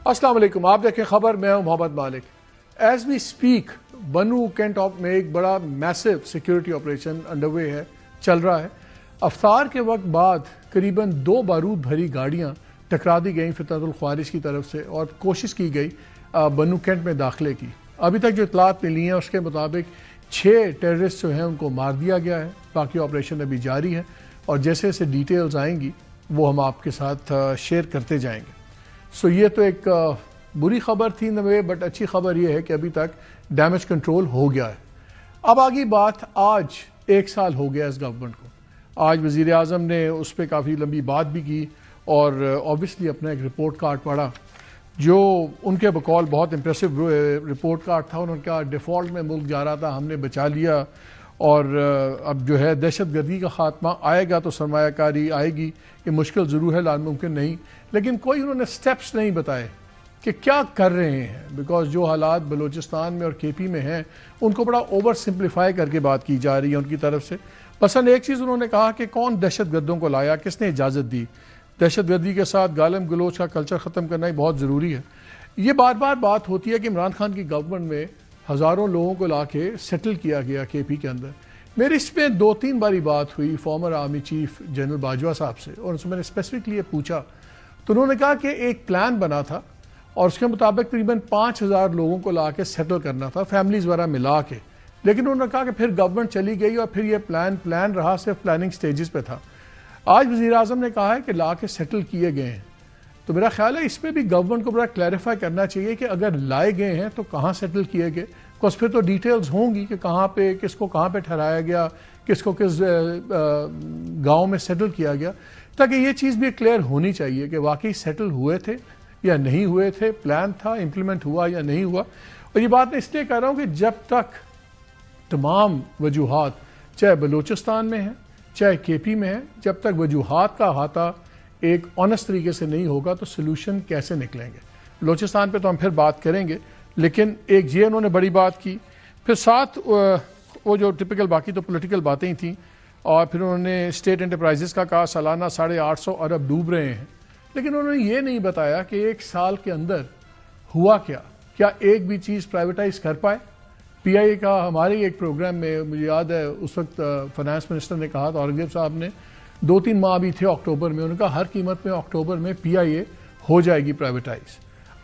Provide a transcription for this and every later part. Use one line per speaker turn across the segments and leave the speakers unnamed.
السلام علیکم، آپ دیکھیں خبر، میں ہوں محمد مالک۔ ایز وی سپیک بنو کینٹ میں ایک بڑا میسو سیکیورٹی آپریشن انڈر وے ہے، چل رہا ہے۔ افطار کے وقت بعد قریباً 2 بارود بھری گاڑیاں ٹکرا دی گئیں فتنۃ الخوارج کی طرف سے اور کوشش کی گئی بنو کینٹ میں داخلے کی۔ ابھی تک جو اطلاعات ملی ہیں اس کے مطابق 6 ٹیررسٹ جو ہیں ان کو مار دیا گیا ہے، باقی آپریشن ابھی جاری ہے اور جیسے جیسے ڈیٹیلز آئیں گی وہ ہم آپ کے ساتھ شیئر کرتے جائیں گے۔ سو یہ تو ایک بری خبر تھی نوے، بٹ اچھی خبر یہ ہے کہ ابھی تک ڈیمیج کنٹرول ہو گیا ہے۔ اب آگی بات، آج 1 سال ہو گیا اس گورنمنٹ کو۔ آج وزیر اعظم نے اس پہ کافی لمبی بات بھی کی اور اوبیسلی اپنا ایک رپورٹ کارڈ پڑھا جو ان کے بقول بہت امپریسو رپورٹ کارڈ تھا۔ انہوں نے کہا ڈیفالٹ میں ملک جا رہا تھا، ہم نے بچا لیا، اور اب جو ہے دہشت گردی کا خاتمہ آئے گا تو سرمایہ کاری آئے گی، یہ مشکل ضرور ہے، ناممکن نہیں، لیکن کوئی انہوں نے سٹیپس نہیں بتائے کہ کیا کر رہے ہیں، بیکاز جو حالات بلوچستان میں اور کے پی میں ہیں ان کو بڑا اوور سمپلیفائی کر کے بات کی جا رہی ہے ان کی طرف سے۔ مثلا ایک چیز انہوں نے کہا کہ کون دہشت گردوں کو لایا، کس نے اجازت دی، دہشت گردی کے ساتھ گالم گلوچ کا کلچر ختم کرنا ہی بہت ضروری ہے۔ یہ بار بار بات ہوتی ہے کہ عمران خان کی گورنمنٹ میں ہزاروں لوگوں کو لا کے سیٹل کیا گیا کے پی کے اندر۔ میری اس میں 2-3 باری بات ہوئی former army chief general Bajwa صاحب سے، اور ان سے میں نے اسپیسیفکلی یہ پوچھا تو انہوں نے کہا کہ ایک پلان بنا تھا اور اس کے مطابق تقریباً 5000 لوگوں کو لا کے سیٹل کرنا تھا، فیملیز وغیرہ ملا کے، لیکن انہوں نے کہا کہ پھر گورنمنٹ چلی گئی اور پھر یہ پلان رہا، صرف پلاننگ سٹیجز پہ تھا۔ آج وزیر اعظم نے کہا ہے کہ لا کے سیٹل کیے گئے ہیں، تو میرا خیال ہے اس پہ بھی گورنمنٹ کو بڑا کلیریفائی کرنا چاہیے کہ اگر لائے گئے ہیں تو کہاں سیٹل کیے گئے، بس پھر تو ڈیٹیلز ہوں گی کہ کہاں پہ کس کو کہاں پہ ٹھہرایا گیا، کس کو کس گاؤں میں سیٹل کیا گیا، تاکہ یہ چیز بھی کلیئر ہونی چاہیے کہ واقعی سیٹل ہوئے تھے یا نہیں ہوئے تھے، پلان تھا، امپلیمنٹ ہوا یا نہیں ہوا۔ اور یہ بات میں اس لیے کہہ رہا ہوں کہ جب تک تمام وجوہات چاہے بلوچستان میں ہیں چاہے کے پی میں ہیں، جب تک وجوہات کا احاطہ ایک آنیسٹ طریقے سے نہیں ہوگا تو سلوشن کیسے نکلیں گے۔ بلوچستان پہ تو ہم پھر بات کریں گے، لیکن ایک یہ انہوں نے بڑی بات کی، پھر ساتھ وہ جو ٹپیکل باقی تو پولیٹیکل باتیں ہی تھیں، اور پھر انہوں نے اسٹیٹ انٹرپرائزز کا کہا سالانہ 850 ارب ڈوب رہے ہیں، لیکن انہوں نے یہ نہیں بتایا کہ 1 سال کے اندر ہوا کیا ایک بھی چیز پرائیویٹائز کر پائے۔ پی آئی اے کا ہمارے ایک پروگرام میں مجھے یاد ہے اس وقت فائنانس منسٹر نے کہا تھا، اورنگزیب صاحب نے 2-3 ماہ بھی تھے اکتوبر میں، انہوں نے کہا ہر قیمت میں اکتوبر میں پی آئی اے ہو جائے گی پرائیویٹائز۔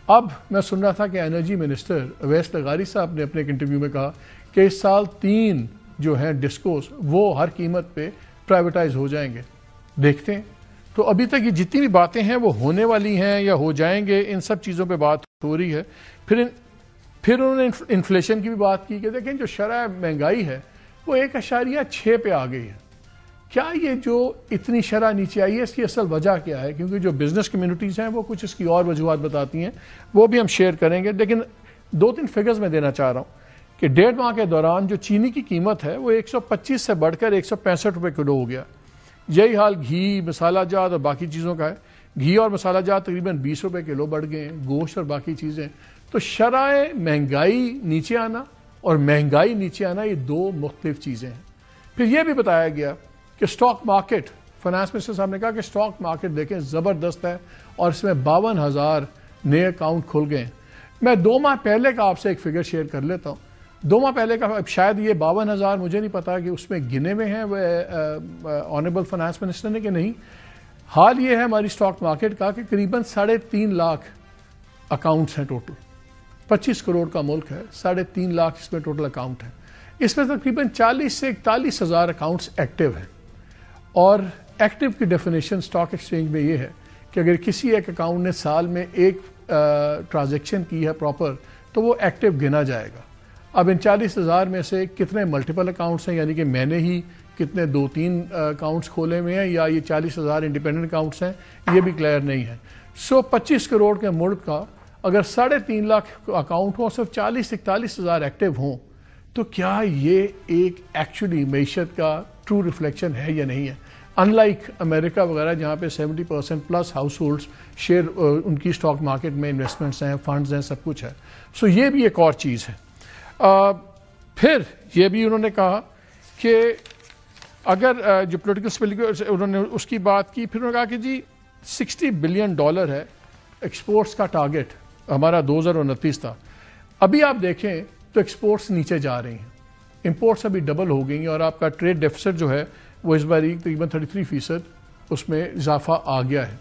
اب میں سن رہا تھا کہ انرجی منسٹر اویس لغاری صاحب نے اپنے ایک انٹرویو میں کہا کہ اس سال 3 جو ہیں ڈسکوز وہ ہر قیمت پہ پرائیویٹائز ہو جائیں گے۔ دیکھتے ہیں، تو ابھی تک یہ جتنی بھی باتیں ہیں وہ ہونے والی ہیں یا ہو جائیں گے، ان سب چیزوں پہ بات ہو رہی ہے۔ پھر انہوں نے انفلیشن کی بھی بات کی کہ دیکھیں جو شرح مہنگائی ہے وہ 1.6 پہ آ گئی ہے۔ کیا یہ جو اتنی شرح نیچے آئی ہے اس کی اصل وجہ کیا ہے؟ کیونکہ جو بزنس کمیونٹیز ہیں وہ کچھ اس کی اور وجوہات بتاتی ہیں، وہ بھی ہم شیئر کریں گے، لیکن 2-3 فگرز میں دینا چاہ رہا ہوں کہ 1.5 ماہ کے دوران جو چینی کی قیمت ہے وہ 125 سے بڑھ کر 165 روپے کلو ہو گیا۔ یہی حال گھی، مسالہ جات اور باقی چیزوں کا ہے۔ گھی اور مسالہ جات تقریباً 20 روپے کلو بڑھ گئے ہیں، گوشت اور باقی چیزیں۔ تو شرح مہنگائی نیچے آنا اور مہنگائی نیچے آنا یہ 2 مختلف چیزیں ہیں۔ پھر یہ بھی بتایا گیا کہ سٹاک مارکیٹ، فائنانس منسٹر صاحب نے کہا کہ سٹاک مارکیٹ دیکھیں زبردست ہے اور اس میں 52,000 نئے اکاؤنٹ کھل گئے ہیں۔ میں 2 ماہ پہلے کا آپ سے ایک فگر شیئر کر لیتا ہوں۔ 2 ماہ پہلے کا شاید یہ 52,000 مجھے نہیں پتا کہ اس میں گنے ہوئے ہیں وہ آنریبل فائنانس منسٹر نے کہ نہیں۔ حال یہ ہے ہماری سٹاک مارکیٹ کا کہ قریباً 3.5 لاکھ اکاؤنٹس ہیں ٹوٹل، 25 کروڑ کا ملک ہے، 3.5 لاکھ اس میں ٹوٹل اکاؤنٹ ہیں۔ اس میں تقریباً 40 سے 41 ہزار اکاؤنٹس ایکٹیو ہیں، اور ایکٹیو کی ڈیفینیشن سٹاک ایکسچینج میں یہ ہے کہ اگر کسی ایک اکاؤنٹ نے سال میں ایک ٹرانزیکشن کی ہے پراپر تو وہ ایکٹیو گنا جائے گا۔ اب ان 40 ہزار میں سے کتنے ملٹیپل اکاؤنٹس ہیں، یعنی کہ میں نے ہی کتنے 2-3 اکاؤنٹس کھولے ہوئے ہیں یا یہ 40 ہزار انڈیپینڈنٹ اکاؤنٹس ہیں، یہ بھی کلیئر نہیں ہے۔ 25 کروڑ کے ملک کا اگر 3.5 لاکھ اکاؤنٹ ہوں، صرف 40-41 ہزار ایکٹیو ہوں، تو کیا یہ ایک ایکچولی معیشت کا ٹرو ریفلیکشن ہے یا نہیں ہے؟ ان لائک امریکہ وغیرہ جہاں پہ 70% پلس ہاؤس ہولڈس شیئر ان کی سٹاک مارکیٹ میں انویسٹمنٹس ہیں، فنڈز ہیں، سب کچھ ہے۔ سو یہ بھی ایک اور چیز ہے۔ پھر یہ بھی انہوں نے کہا کہ اگر جو پولیٹیکل اسٹیبلٹی انہوں نے اس کی بات کی، پھر انہوں نے کہا کہ جی $60 بلین ہے ایکسپورٹس کا ٹارگٹ ہمارا 2029 تھا. ابھی آپ دیکھیں تو ایکسپورٹس نیچے جا رہی ہیں, امپورٹس ابھی ڈبل ہو گئی ہیں, اور آپ کا ٹریڈ ڈیفیسٹ جو ہے وہ اس بار تقریباً 33% اس میں اضافہ آ گیا ہے.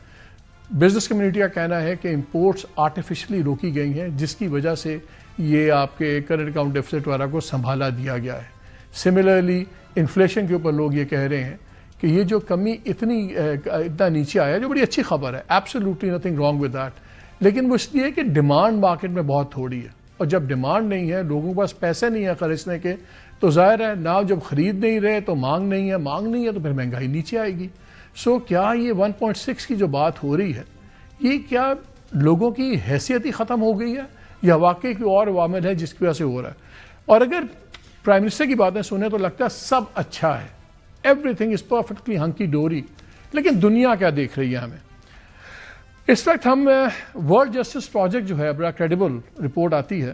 بزنس کمیونٹی کا کہنا ہے کہ امپورٹس آرٹیفیشلی روکی گئی ہیں, جس کی وجہ سے یہ آپ کے کرنٹ اکاؤنٹ ڈیفیسٹ وغیرہ کو سنبھالا دیا گیا ہے. سملرلی انفلیشن کے اوپر لوگ یہ کہہ رہے ہیں کہ یہ جو کمی اتنا نیچے آیا, جو بڑی اچھی خبر ہے, absolutely nothing wrong with that, لیکن وہ اس لیے کہ ڈیمانڈ مارکیٹ میں بہت تھوڑی ہے, اور جب ڈیمانڈ نہیں ہے, لوگوں کے پاس پیسے نہیں ہے خرچنے کے, تو ظاہر ہے نہ جب خرید نہیں رہے تو مانگ نہیں ہے, مانگ نہیں ہے تو پھر مہنگائی نیچے آئے گی. سو کیا یہ 1.6 کی جو بات ہو رہی ہے, یہ کیا لوگوں کی حیثیت ہی ختم ہو گئی ہے, یا واقعی کوئی اور عوامل ہے جس کی وجہ سے ہو رہا ہے؟ اور اگر پرائم منسٹر کی باتیں سنیں تو لگتا ہے سب اچھا ہے, ایوری تھنگ از پرفیکٹلی ہنکی ڈوری, لیکن دنیا کیا دیکھ رہی ہے ہمیں؟ اس وقت ہم ورلڈ جسٹس پروجیکٹ جو ہے, بڑا کریڈیبل رپورٹ آتی ہے,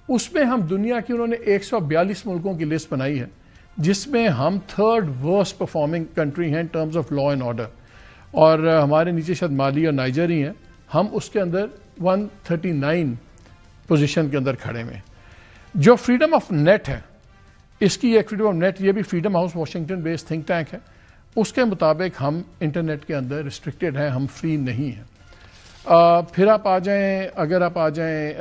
اس میں ہم دنیا کی انہوں نے 142 ملکوں کی لسٹ بنائی ہے, جس میں ہم 3rd ورسٹ پرفارمنگ کنٹری ہیں in terms of law and order, اور ہمارے نیچے شاید مالی اور نائجر ہی ہیں, ہم اس کے اندر 139 پوزیشن کے اندر کھڑے ہوئے. جو فریڈم آف نیٹ ہے, اس کی ایک فریڈم آف نیٹ, یہ بھی freedom house Washington based think tank ہے, اس کے مطابق ہم انٹرنیٹ کے اندر ریسٹرکٹیڈ ہیں, ہم فری نہیں ہیں. پھر آپ آ جائیں, اگر آپ آ جائیں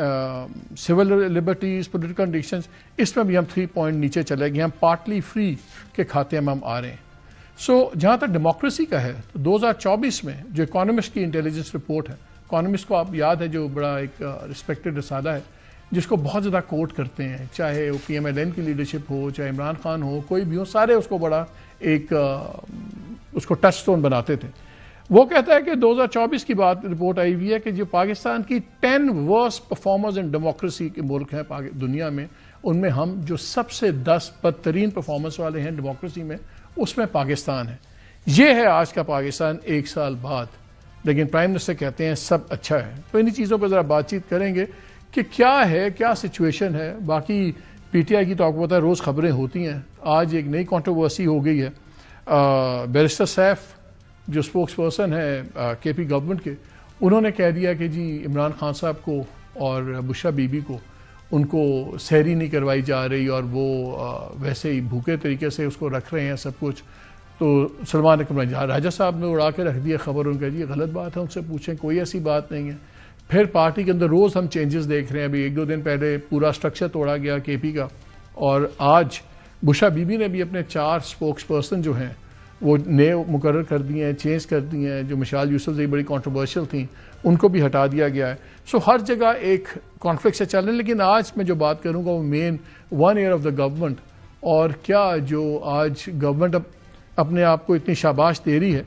سول لبرٹیز, پولیٹیکل کنڈیشنز, اس میں بھی ہم 3 پوائنٹ نیچے چلے گئے, ہم پارٹلی فری کے کھاتے میں ہم آ رہے ہیں. سو جہاں تک ڈیموکریسی کا ہے, تو 2024 میں جو اکانومسٹ کی انٹیلیجنس رپورٹ ہے, اکانومسٹ کو آپ یاد ہے جو بڑا ایک ریسپیکٹڈ رسالہ ہے جس کو بہت زیادہ کوٹ کرتے ہیں, چاہے وہ PMLN کی لیڈرشپ ہو, چاہے عمران خان ہو, کوئی بھی ہو, سارے اس کو بڑا ایک اس کو ٹچ سٹون بناتے تھے. وہ کہتا ہے کہ 2024 کی بات رپورٹ آئی ہوئی ہے کہ جو پاکستان کی 10 ورسٹ پرفارمرز ان ڈیموکریسی کے ملک ہیں دنیا میں, ان میں ہم جو سب سے 10 بدترین پرفارمنس والے ہیں ڈیموکریسی میں, اس میں پاکستان ہے. یہ ہے آج کا پاکستان 1 سال بعد, لیکن پرائم منسٹر کہتے ہیں سب اچھا ہے. تو انہی چیزوں پہ ذرا بات چیت کریں گے کہ کیا ہے, کیا سچویشن ہے. باقی PTI کی تو آپ کو پتہ ہے روز خبریں ہوتی ہیں. آج ایک نئی کنٹروورسی ہو گئی ہے, بیرسٹر سیف جو سپوکس پرسن ہے KP گورنمنٹ کے, انہوں نے کہہ دیا کہ جی عمران خان صاحب کو اور بشرا بی بی کو ان کو سحری نہیں کروائی جا رہی, اور وہ ویسے ہی بھوکے طریقے سے اس کو رکھ رہے ہیں سب کچھ. تو سلمان اکرم راجہ صاحب نے اڑا کے رکھ دیا خبر, ان کا جی غلط بات ہے, ان سے پوچھیں, کوئی ایسی بات نہیں ہے. پھر پارٹی کے اندر روز ہم چینجز دیکھ رہے ہیں. ابھی 1-2 دن پہلے پورا سٹرکچر توڑا گیا KP کا, اور آج بشرا بی بی نے بھی اپنے 4 سپوکس پرسن جو ہیں وہ نئے مقرر کر دیے ہیں, چینج کر دیے ہیں. جو مشال یوسف سے بڑی کنٹروورشل تھیں, ان کو بھی ہٹا دیا گیا ہے. سو ہر جگہ ایک کانفلکٹ سے چل رہے ہیں. لیکن آج میں جو بات کروں گا وہ مین 1 ایئر آف دا گورنمنٹ, اور کیا جو آج گورنمنٹ اپنے آپ کو اتنی شاباش دے رہی ہے,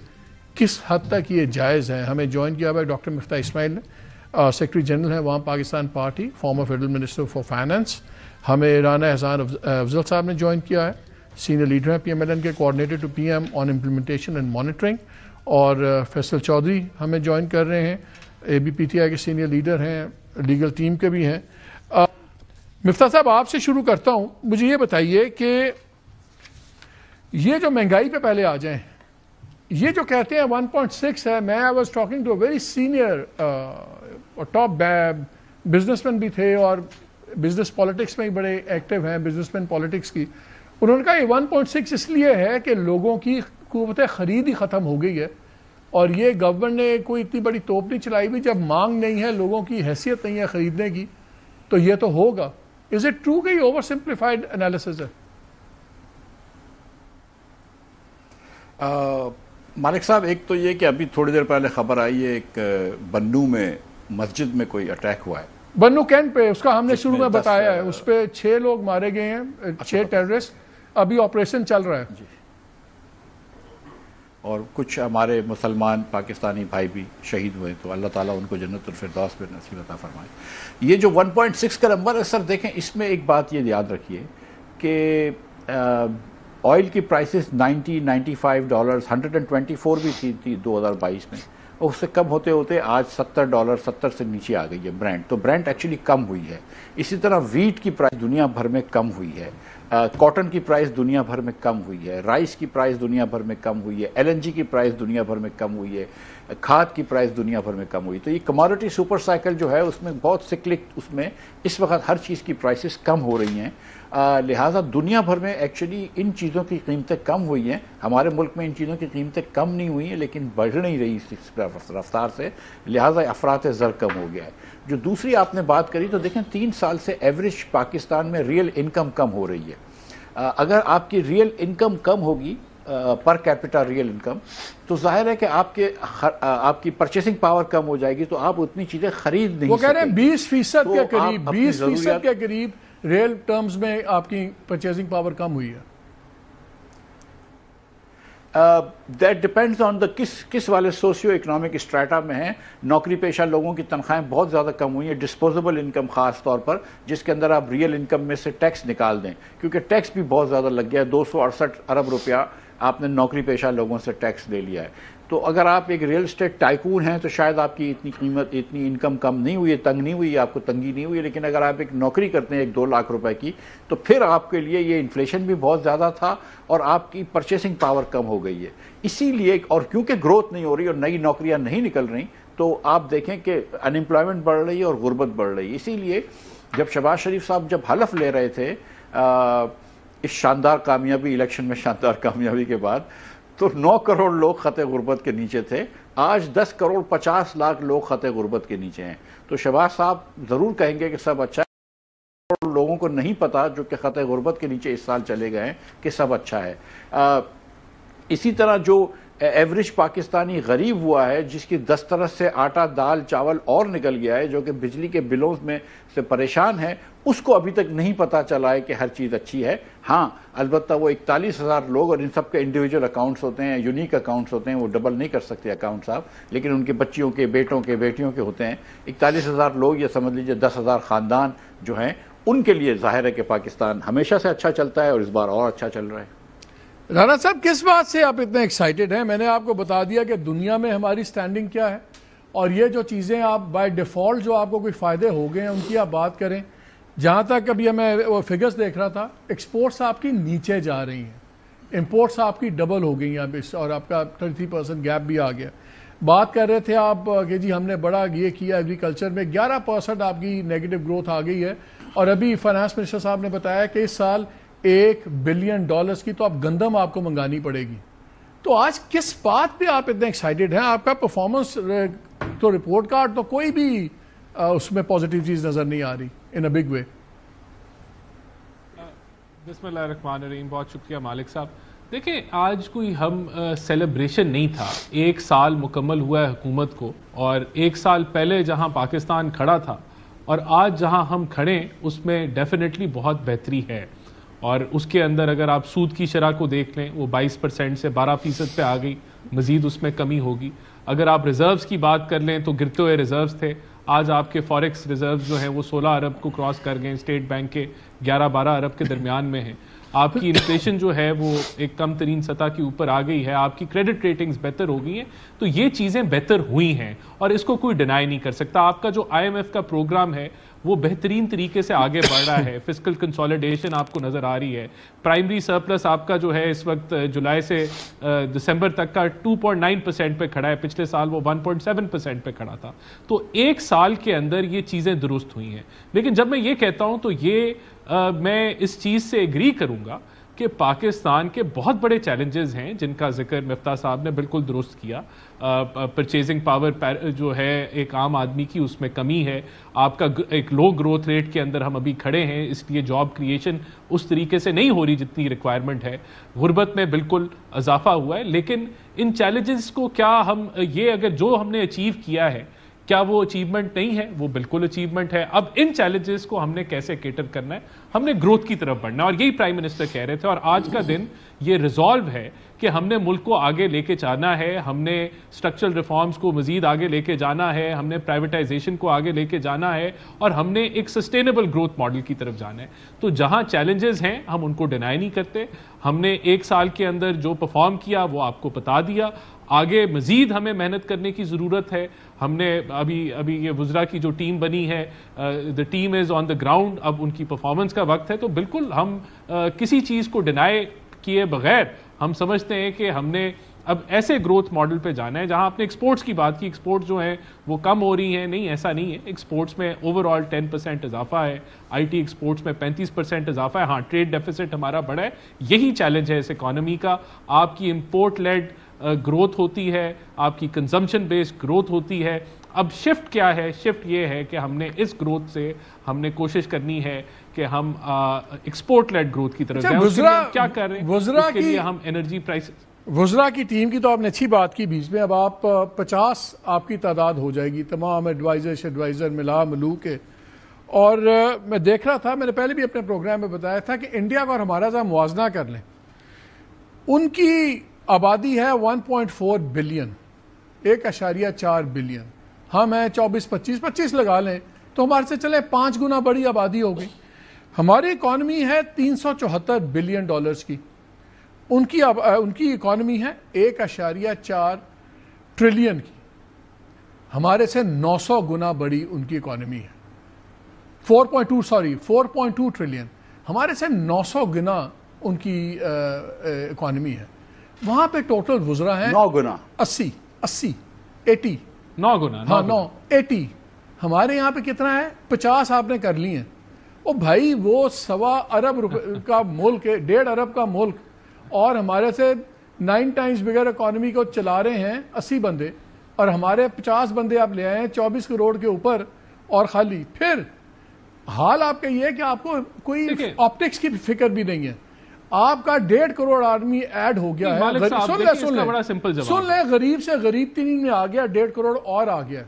کس حد تک یہ جائز ہے. ہمیں جوائن کیا ہوا ہے ڈاکٹر مفتاح اسماعیل نے, سیکرٹری جنرل ہیں وہاں Pakistan party, former federal minister for finance. ہمیں رانا احسان افضل صاحب نے جوائن کیا ہے, سینئر لیڈر ہیں PMLN کے, coordinator to PM on implementation and monitoring. اور فیصل چودھری ہمیں جوائن کر رہے ہیں, ABPTI کے سینئر لیڈر ہیں, لیگل ٹیم کے بھی ہیں. مفتاح صاحب آپ سے شروع کرتا ہوں, مجھے یہ بتائیے کہ یہ جو مہنگائی پہ پہلے آ جائیں, یہ جو کہتے ہیں 1.6 ہے, میں I was talking to a very senior اور ٹاپ بزنس مین بھی تھے, اور بزنس پالیٹکس میں ہی بڑے ایکٹیو ہیں, بزنس مین پالیٹکس کی. انہوں نے کہا یہ 1.6 اس لیے ہے کہ لوگوں کی قوت خرید ہی ختم ہو گئی ہے, اور یہ گورنمنٹ نے کوئی اتنی بڑی توپ نہیں چلائی ہوئی. جب مانگ نہیں ہے, لوگوں کی حیثیت نہیں ہے خریدنے کی, تو یہ تو ہوگا. از اٹ ٹرو کہ یہ اوور سمپلیفائڈ انالیسز ہے؟
مالک صاحب, ایک تو یہ کہ ابھی تھوڑی دیر پہلے خبر آئی ہے ایک بنو میں مسجد میں کوئی اٹیک ہوا ہے,
بنو کینٹ پہ. اس کا ہم نے شروع میں بتایا ہے, اس پہ 6 لوگ مارے گئے ہیں, 6 ٹیررسٹ. ابھی آپریشن چل رہا ہے.
اور کچھ ہمارے مسلمان پاکستانی بھائی بھی شہید ہوئے, تو اللہ تعالیٰ ان کو جنت الفردوس پہ نصیب عطا فرمائے. یہ جو 1.6 کا نمبر ہے سر, دیکھیں اس میں ایک بات یہ یاد رکھیے کہ آئل کی پرائسز $90-95 124 بھی تھی 2022 میں, اور اس سے کم ہوتے ہوتے آج $70 70 سے نیچے آ گئی ہے برینڈ. تو برینڈ ایکچولی کم ہوئی ہے. اسی طرح ویٹ کی پرائس دنیا بھر میں کم ہوئی ہے. کاٹن کی پرائس دنیا بھر میں کم ہوئی ہے, رائس کی پرائس دنیا بھر میں کم ہوئی ہے, LNG کی پرائس دنیا بھر میں کم ہوئی ہے, کھاد کی پرائس دنیا بھر میں کم ہوئی. تو یہ کموڈٹی سپر سائیکل جو ہے اس میں بہت سکلک, اس میں اس وقت ہر چیز کی پرائسز کم ہو رہی ہیں. لہٰذا دنیا بھر میں ایکچولی ان چیزوں کی قیمتیں کم ہوئی ہیں. ہمارے ملک میں ان چیزوں کی قیمتیں کم نہیں ہوئی ہیں لیکن بڑھ نہیں رہی اس رفتار سے, لہٰذا افراط زر کم ہو گیا ہے. جو دوسری آپ نے بات کری تو دیکھیں 3 سال سے ایوریج پاکستان میں ریئل انکم کم ہو رہی ہے. اگر آپ کی ریئل انکم کم ہوگی پر کیپٹا ریئل انکم, تو ظاہر ہے کہ آپ کی پرچیسنگ پاور کم ہو جائے گی, تو آپ اتنی چیزیں خرید نہیں سکتے.
وہ کہہ رہے ہیں 20% کے قریب, 20% کے قریب ریئل ٹرمز میں آپ کی پرچیزنگ پاور کم ہوئی ہے.
دیٹ ڈپینڈز آن دا کس والے سوشیو اکنامک اسٹریٹا میں ہیں. نوکری پیشہ لوگوں کی تنخواہیں بہت زیادہ کم ہوئی ہیں, ڈسپوزیبل انکم خاص طور پر, جس کے اندر آپ ریئل انکم میں سے ٹیکس نکال دیں, کیونکہ ٹیکس بھی بہت زیادہ لگ گیا ہے. 268 ارب روپیہ آپ نے نوکری پیشہ لوگوں سے ٹیکس لے لیا ہے. تو اگر آپ ایک ریئل اسٹیٹ ٹائکون ہیں تو شاید آپ کی اتنی قیمت, اتنی انکم کم نہیں ہوئی ہے, تنگ نہیں ہوئی ہے, آپ کو تنگی نہیں ہوئی ہے. لیکن اگر آپ ایک نوکری کرتے ہیں 1-2 لاکھ روپے کی, تو پھر آپ کے لیے یہ انفلیشن بھی بہت زیادہ تھا اور آپ کی پرچیسنگ پاور کم ہو گئی ہے. اسی لیے, اور کیونکہ گروتھ نہیں ہو رہی اور نئی نوکریاں نہیں نکل رہی, تو آپ دیکھیں کہ انمپلائمنٹ بڑھ رہی ہے اور غربت بڑھ رہی ہے. اسی لیے جب شہباز شریف صاحب جب حلف لے رہے تھے اس شاندار کامیابی, الیکشن میں شاندار کامیابی کے بعد, تو 9 کروڑ لوگ خط غربت کے نیچے تھے. آج 10 کروڑ 50 لاکھ لوگ خط غربت کے نیچے ہیں. تو شہباز صاحب ضرور کہیں گے کہ سب اچھا ہے, لوگوں کو نہیں پتا جو کہ خط غربت کے نیچے اس سال چلے گئے ہیں کہ سب اچھا ہے. اسی طرح جو ایوریج پاکستانی غریب ہوا ہے, جس کی دسترس سے آٹا, دال, چاول اور نکل گیا ہے, جو کہ بجلی کے بلوں میں سے پریشان ہے, اس کو ابھی تک نہیں پتا چلا ہے کہ ہر چیز اچھی ہے. ہاں البتہ وہ 41,000 لوگ, اور ان سب کے انڈیویجول اکاؤنٹس ہوتے ہیں, یونیک اکاؤنٹس ہوتے ہیں, وہ ڈبل نہیں کر سکتے اکاؤنٹس آپ, لیکن ان کے بچیوں کے, بیٹوں کے, بیٹیوں کے ہوتے ہیں. 41,000 لوگ, یا سمجھ لیجئے 10,000 خاندان جو ہیں, ان کے لیے ظاہر ہے کہ پاکستان ہمیشہ سے اچھا چلتا ہے اور اس بار اور اچھا چل رہا ہے.
رانا صاحب, کس بات سے آپ اتنے ایکسائٹڈ ہیں؟ میں نے آپ کو بتا دیا کہ دنیا میں ہماری سٹینڈنگ کیا ہے, اور یہ جو چیزیں آپ بائی ڈیفالٹ جو آپ کو کوئی فائدے ہو گئے ہیں ان کی آپ بات کریں. جہاں تک ابھی میں وہ فگرز دیکھ رہا تھا, ایکسپورٹس آپ کی نیچے جا رہی ہیں, امپورٹس آپ کی ڈبل ہو گئی ہیں, اور آپ کا 33% گیپ بھی آ گیا. بات کر رہے تھے آپ کہ جی ہم نے بڑا یہ کیا ایگریکلچر میں, 11% آپ کی نیگیٹو گروتھ آ گئی ہے. اور ابھی فائنانس منسٹر صاحب نے بتایا کہ اس سال $1 بلین کی تو آپ گندم آپ کو منگانی پڑے گی. تو آج کس بات پہ آپ اتنے ایکسائٹڈ ہیں؟ آپ کا پرفارمنس تو رپورٹ کارڈ تو کوئی بھی اس میں پازیٹیو چیز نظر نہیں آ رہی ان اے بگ وے.
بسم اللہ الرحمن الرحیم. بہت شکریہ مالک صاحب. دیکھیں, آج کوئی ہم سیلیبریشن نہیں تھا. 1 سال مکمل ہوا ہے حکومت کو, اور 1 سال پہلے جہاں پاکستان کھڑا تھا اور آج جہاں ہم کھڑے, اس میں ڈیفینیٹلی بہت بہتری ہے. اور اس کے اندر اگر آپ سود کی شرح کو دیکھ لیں, وہ 22% سے 12% پہ آ گئی, مزید اس میں کمی ہوگی. اگر آپ ریزروز کی بات کر لیں تو گرتے ہوئے ریزروز تھے, آج آپ کے فوریکس ریزروز جو ہیں وہ 16 ارب کو کراس کر گئے, اسٹیٹ بینک کے 11-12 ارب کے درمیان میں ہیں. آپ کی انفلیشن جو ہے وہ ایک کم ترین سطح کے اوپر آ گئی ہے, آپ کی کریڈٹ ریٹنگز بہتر ہو گئی ہیں. تو یہ چیزیں بہتر ہوئی ہیں اور اس کو کوئی ڈینائی نہیں کر سکتا. آپ کا جو IMF کا پروگرام ہے وہ بہترین طریقے سے آگے بڑھ رہا ہے. فسکل کنسولیڈیشن آپ کو نظر آ رہی ہے. پرائمری سرپلس آپ کا جو ہے اس وقت جولائی سے دسمبر تک کا 2.9% پہ کھڑا ہے, پچھلے سال وہ 1.7% پہ کھڑا تھا. تو 1 سال کے اندر یہ چیزیں درست ہوئی ہیں. لیکن جب میں یہ کہتا ہوں تو یہ میں اس چیز سے ایگری کروں گا کہ پاکستان کے بہت بڑے چیلنجز ہیں جن کا ذکر مفتاح صاحب نے بالکل درست کیا. پرچیزنگ پاور جو ہے ایک عام آدمی کی, اس میں کمی ہے. آپ کا ایک لو گروتھ ریٹ کے اندر ہم ابھی کھڑے ہیں, اس لیے جاب کریشن اس طریقے سے نہیں ہو رہی جتنی ریکوائرمنٹ ہے. غربت میں بالکل اضافہ ہوا ہے. لیکن ان چیلنجز کو کیا ہم یہ اگر جو ہم نے اچیو کیا ہے, کیا وہ اچیومنٹ نہیں ہے؟ وہ بالکل اچیومنٹ ہے. اب ان چیلنجز کو ہم نے کیسے کیٹر کرنا ہے؟ ہم نے گروتھ کی طرف بڑھنا ہے, اور یہی پرائم منسٹر کہہ رہے تھے. اور آج کا دن یہ ریزالو ہے کہ ہم نے ملک کو آگے لے کے جانا ہے, ہم نے اسٹرکچرل ریفارمز کو مزید آگے لے کے جانا ہے, ہم نے پرائیویٹائزیشن کو آگے لے کے جانا ہے, اور ہم نے ایک سسٹینیبل گروتھ ماڈل کی طرف جانا ہے. تو جہاں چیلنجز ہیں ہم ان کو ڈینائی نہیں کرتے. ہم نے 1 سال کے اندر جو پرفارم کیا وہ آپ کو بتا دیا, آگے مزید ہمیں محنت کرنے کی ضرورت ہے. ہم نے ابھی یہ وزراء کی جو ٹیم بنی ہے, the team is on the ground, اب ان کی پرفارمنس کا وقت ہے. تو بالکل ہم کسی چیز کو ڈینائی کیے بغیر ہم سمجھتے ہیں کہ ہم نے اب ایسے گروتھ ماڈل پہ جانا ہے. جہاں آپ نے ایکسپورٹس کی بات کی, ایکسپورٹ جو ہیں وہ کم ہو رہی ہیں, نہیں ایسا نہیں ہے. ایکسپورٹس میں اوور آل 10% اضافہ ہے, آئی ٹی ایکسپورٹس میں 35% اضافہ ہے. ہاں, ٹریڈ ڈیفیسٹ ہمارا بڑا ہے. یہی چیلنج ہے اس اکانومی کا. آپ کی امپورٹ لیڈ گروتھ ہوتی ہے, آپ کی کنزمپشن بیسڈ گروتھ ہوتی ہے. اب شفٹ کیا ہے؟ شفٹ یہ ہے کہ ہم نے اس گروتھ سے ہم نے کوشش کرنی ہے کہ ہم ایکسپورٹ لیڈ گروتھ کی طرف جائیں. اس کے لیے ہم کیا کر رہے ہیں؟ اس کے لیے ہم انرجی پرائسز,
وزراء کی ٹیم کی تو آپ نے اچھی بات کی بیچ میں. اب آپ 50 آپ کی تعداد ہو جائے گی, تمام ایڈوائزر ملا ملو کے. اور میں دیکھ رہا تھا, میں نے پہلے بھی اپنے پروگرام میں بتایا تھا کہ انڈیا کا اور ہمارا ذرا موازنہ کر لیں. ان کی آبادی ہے 1.4 بلین, 1.4 بلین. ہم ہیں 24-25 لگا لیں تو ہمارے سے چلے 5 گنا بڑی آبادی ہو گئی. ہماری اکانومی ہے 374 بلین ڈالرز کی, ان کی اکانومی ہے 1.4 ٹریلین کی. ہمارے سے 900 گنا بڑی ان کی اکانومی ہے. 4.2 ٹریلین, ہمارے سے 900 گنا ان کی اکانومی ہے. وہاں پہ ٹوٹل وزراء ہیں
9 گنا,
80 80
9 گنا,
ہاں 80. ہمارے یہاں پہ کتنا ہے؟ 50 آپ نے کر لی ہیں. او بھائی, وہ 1.25 ارب کا ملک ہے, 1.5 ارب کا ملک, اور ہمارے سے 9 ٹائمز بگر اکانومی کو چلا رہے ہیں 80 بندے, اور ہمارے 50 بندے آپ لے آئے ہیں 24 کروڑ کے اوپر اور خالی. پھر حال آپ کا یہ ہے کہ آپ کو کوئی آپٹکس کی فکر بھی نہیں ہے. آپ کا 1.5 کروڑ آدمی ایڈ ہو گیا ہے. سن لیں, غریب سے غریب ترین میں آ گیا, 1.5 کروڑ اور آ گیا.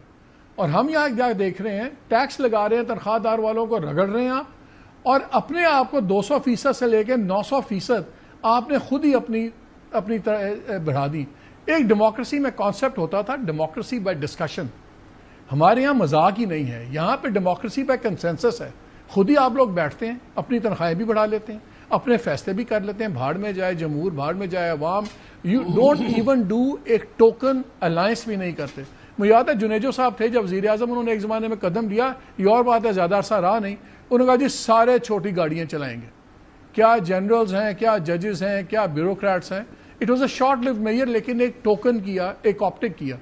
اور ہم یہاں دیکھ رہے ہیں, ٹیکس لگا رہے ہیں, تنخواہ دار والوں کو رگڑ رہے ہیں آپ, اور اپنے آپ کو 200% سے لے کے 900% آپ نے خود ہی اپنی بڑھا دی. ایک ڈیموکریسی میں کانسیپٹ ہوتا تھا, ڈیموکریسی بائی ڈسکشن. ہمارے یہاں مذاق ہی نہیں ہے, یہاں پہ ڈیموکریسی بائی کنسنسس ہے. خود ہی آپ لوگ بیٹھتے ہیں, اپنی تنخواہیں بھی بڑھا لیتے ہیں, اپنے فیصلے بھی کر لیتے ہیں. بھاڑ میں جائے جمہور, بھاڑ میں جائے عوام. یو ڈونٹ ایون ڈو ایک ٹوکن الائنس بھی نہیں کرتے. مجھے یاد ہے جنیجو صاحب تھے جب وزیر اعظم, انہوں نے ایک زمانے میں قدم لیا, یہ اور بات ہے زیادہ عرصہ رہا نہیں, انہوں نے کہا جی سارے چھوٹی گاڑیاں چلائیں گے. کیا جنرلز ہیں, کیا ججز ہیں, کیا بیوروکریٹس ہیں. It was a short live mayor, لیکن ایک ٹوکن کیا, ایک آپٹک کیا.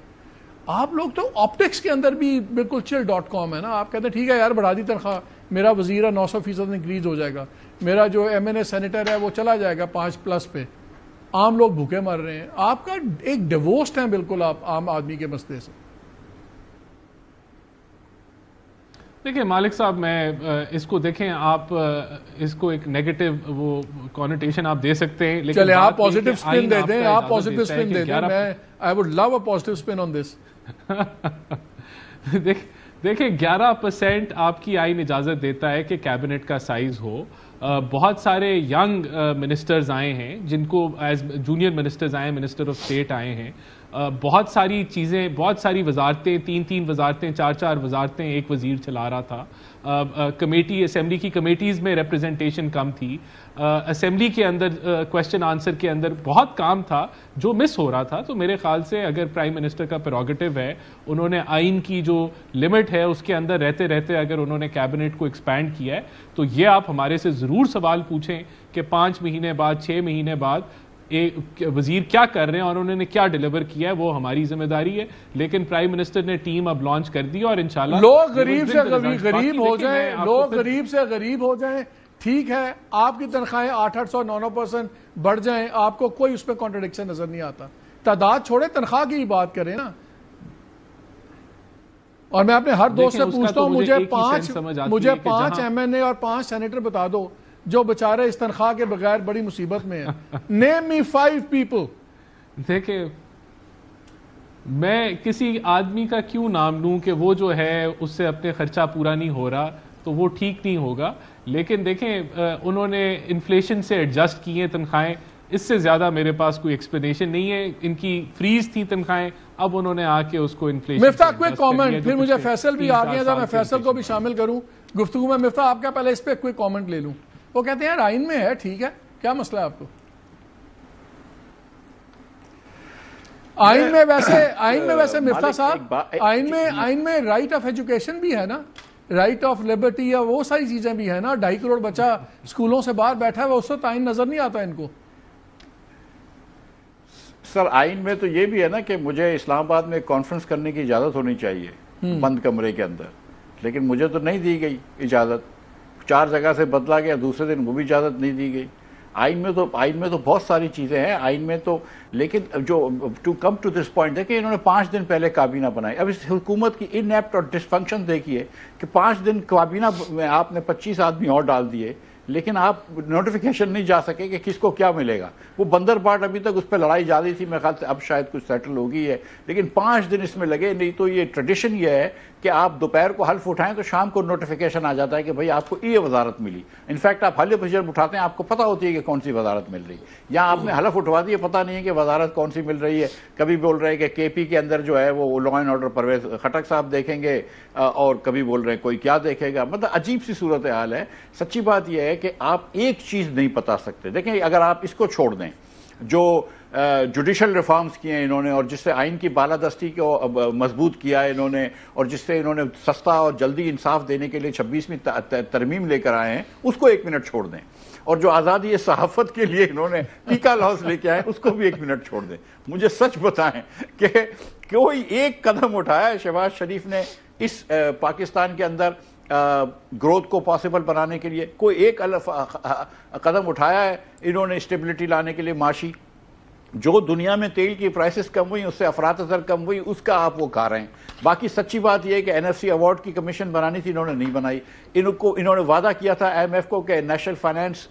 آپ لوگ تو آپٹکس کے اندر بھی بالکل chill.com ہے نا. آپ کہتے ہیں ٹھیک ہے یار بڑھا دی تنخواہ, میرا وزیر ہے 900% انکریز ہو جائے گا, میرا جو MNA سینیٹر ہے وہ چلا جائے گا 5+ پہ. عام لوگ بھوکے مر رہے ہیں. آپ کا ایک ڈیوورسڈ ہیں بالکل آپ عام آدمی کے مسئلے سے.
دیکھیں مالک صاحب, میں اس کو دیکھیں, آپ اس کو ایک نیگیٹو وہ کونوٹیشن آپ دے سکتے ہیں, لیکن
چلے آپ پازیٹیو سپن دے دیں, آپ پازیٹیو سپن دے دیں. میں I would love a positive سپن آن دس.
دیکھیں 11% آپ کی آئین اجازت دیتا ہے کہ کیبنٹ کا سائز ہو. بہت سارے ینگ منسٹرز آئے ہیں, جن کو ایز جونیئر منسٹرز آئے ہیں, منسٹر آف اسٹیٹ آئے ہیں. بہت ساری چیزیں, بہت ساری وزارتیں, 3 وزارتیں, 4 وزارتیں ایک وزیر چلا رہا تھا. کمیٹی, اسمبلی کی کمیٹیز میں ریپرزنٹیشن کم تھی. اسمبلی کے اندر کویسچن آنسر کے اندر بہت کام تھا جو مس ہو رہا تھا. تو میرے خیال سے اگر پرائم منسٹر کا پریروگیٹو ہے, انہوں نے آئین کی جو لمٹ ہے اس کے اندر رہتے رہتے اگر انہوں نے کیبنٹ کو ایکسپینڈ کیا ہے, تو یہ آپ ہمارے سے ضرور سوال پوچھیں کہ 5 مہینے بعد, 6 مہینے بعد وزیر کیا کر رہے ہیں اور انہوں نے کیا ڈیلیور کیا ہے. وہ ہماری ذمہ داری ہے. لیکن پرائم منسٹر نے ٹیم اب لانچ کر دی, اور انشاءاللہ
لوگ غریب سے غریب ہو جائیں, لوگ غریب سے غریب ہو جائیں. ٹھیک ہے, آپ کی تنخواہیں 800-900% بڑھ جائیں, آپ کو کوئی اس پہ کانٹرڈکشن نظر نہیں آتا. تعداد چھوڑے, تنخواہ کی بات کریں نا. اور میں اپنے ہر دوست سے پوچھتا ہوں, مجھے 5 MNA اور 5 سینیٹر بتا دو جو بچارے اس تنخواہ کے بغیر بڑی مصیبت میں ہیں. نیم می 5 پیپل.
دیکھیں میں کسی آدمی کا کیوں نام لوں کہ وہ جو ہے اس سے اپنے خرچہ پورا نہیں ہو رہا, تو وہ ٹھیک نہیں ہوگا. لیکن دیکھیں انہوں نے انفلیشن سے ایڈجسٹ کی ہیں تنخواہیں, اس سے زیادہ میرے پاس کوئی ایکسپلینیشن نہیں ہے. ان کی فریز تھی تنخواہیں, اب انہوں نے آ کے اس کو انفلیشن.
مفتاح کوئی کامنٹ, پھر مجھے فیصل بھی آ گیا تھا, میں فیصل کو بھی شامل کروں گفتگو میں. مفتاح آپ کا پہلے اس پہ کوئی کامنٹ لے لوں. وہ کہتے ہیں آئین میں ہے, ٹھیک ہے, کیا مسئلہ ہے آپ کو؟ آئین میں ویسے مفتاح صاحب آئین میں رائٹ آف ایجوکیشن بھی ہے نا, رائٹ آف لبرٹی یا وہ ساری چیزیں بھی ہیں نا. 2.5 کروڑ بچہ اسکولوں سے باہر بیٹھا ہے, اس وقت آئین نظر نہیں آتا ان کو.
سر آئین میں تو یہ بھی ہے نا کہ مجھے اسلام آباد میں کانفرنس کرنے کی اجازت ہونی چاہیے بند کمرے کے اندر, لیکن مجھے تو نہیں دی گئی اجازت. 4 جگہ سے بدلا گیا, دوسرے دن وہ بھی اجازت نہیں دی گئی. آئین میں تو بہت ساری چیزیں ہیں آئین میں تو, لیکن جو to come to this point دیکھیں انہوں نے 5 دن پہلے کابینہ بنائی. اب اس حکومت کی ان ایپٹ اور ڈسفنکشن دیکھیے کہ 5 دن کابینہ میں آپ نے 25 آدمی اور ڈال دیے, لیکن آپ نوٹیفیکیشن نہیں جا سکے کہ کس کو کیا ملے گا. وہ بندر پارٹ ابھی تک اس پہ لڑائی جاری تھی, میرے خیال سے اب شاید کچھ سیٹل ہو گئی ہے, لیکن 5 دن اس میں لگے. نہیں تو یہ ٹریڈیشن یہ ہے کہ آپ دوپہر کو حلف اٹھائیں تو شام کو نوٹیفیکیشن آ جاتا ہے کہ بھئی آپ کو یہ وزارت ملی. انفیکٹ آپ حلف جب اٹھاتے ہیں آپ کو پتہ ہوتی ہے کہ کون سی وزارت مل رہی, یا آپ نے حلف اٹھوا دی ہے پتہ نہیں ہے کہ وزارت کون سی مل رہی ہے. کبھی بول رہے ہیں کہ کے پی کے اندر جو ہے وہ law and order Pervez Khattak صاحب دیکھیں گے, اور کبھی بول رہے ہیں کوئی کیا دیکھے گا. مطلب عجیب سی صورتحال ہے. سچی بات یہ ہے کہ آپ ایک چیز نہیں بتا سکتے. دیکھیں اگر آپ اس کو چھوڑ دیں جو جوڈیشل ریفارمز کیے ہیں انہوں نے, اور جس سے آئین کی بالادستی کو مضبوط کیا ہے انہوں نے, اور جس سے انہوں نے سستا اور جلدی انصاف دینے کے لیے 26ویں ترمیم لے کر آئے ہیں, اس کو 1 منٹ چھوڑ دیں. اور جو آزادی صحافت کے لیے انہوں نے ٹیکا لاز لے کے آئے اس کو بھی 1 منٹ چھوڑ دیں. مجھے سچ بتائیں کہ کوئی ایک قدم اٹھایا ہے شہباز شریف نے اس پاکستان کے اندر گروتھ کو پاسبل بنانے کے لیے؟ کوئی ایک قدم اٹھایا ہے انہوں نے اسٹیبلٹی لانے کے لیے معاشی؟ جو دنیا میں تیل کی پرائسز کم ہوئی, اس سے افراط زر کم ہوئی, اس کا آپ وہ کھا رہے ہیں. باقی سچی بات یہ ہے کہ NFC ایوارڈ کی کمیشن بنانی تھی, انہوں نے نہیں بنائی. انہوں نے وعدہ کیا تھا IMF کو کہ نیشنل فائنانس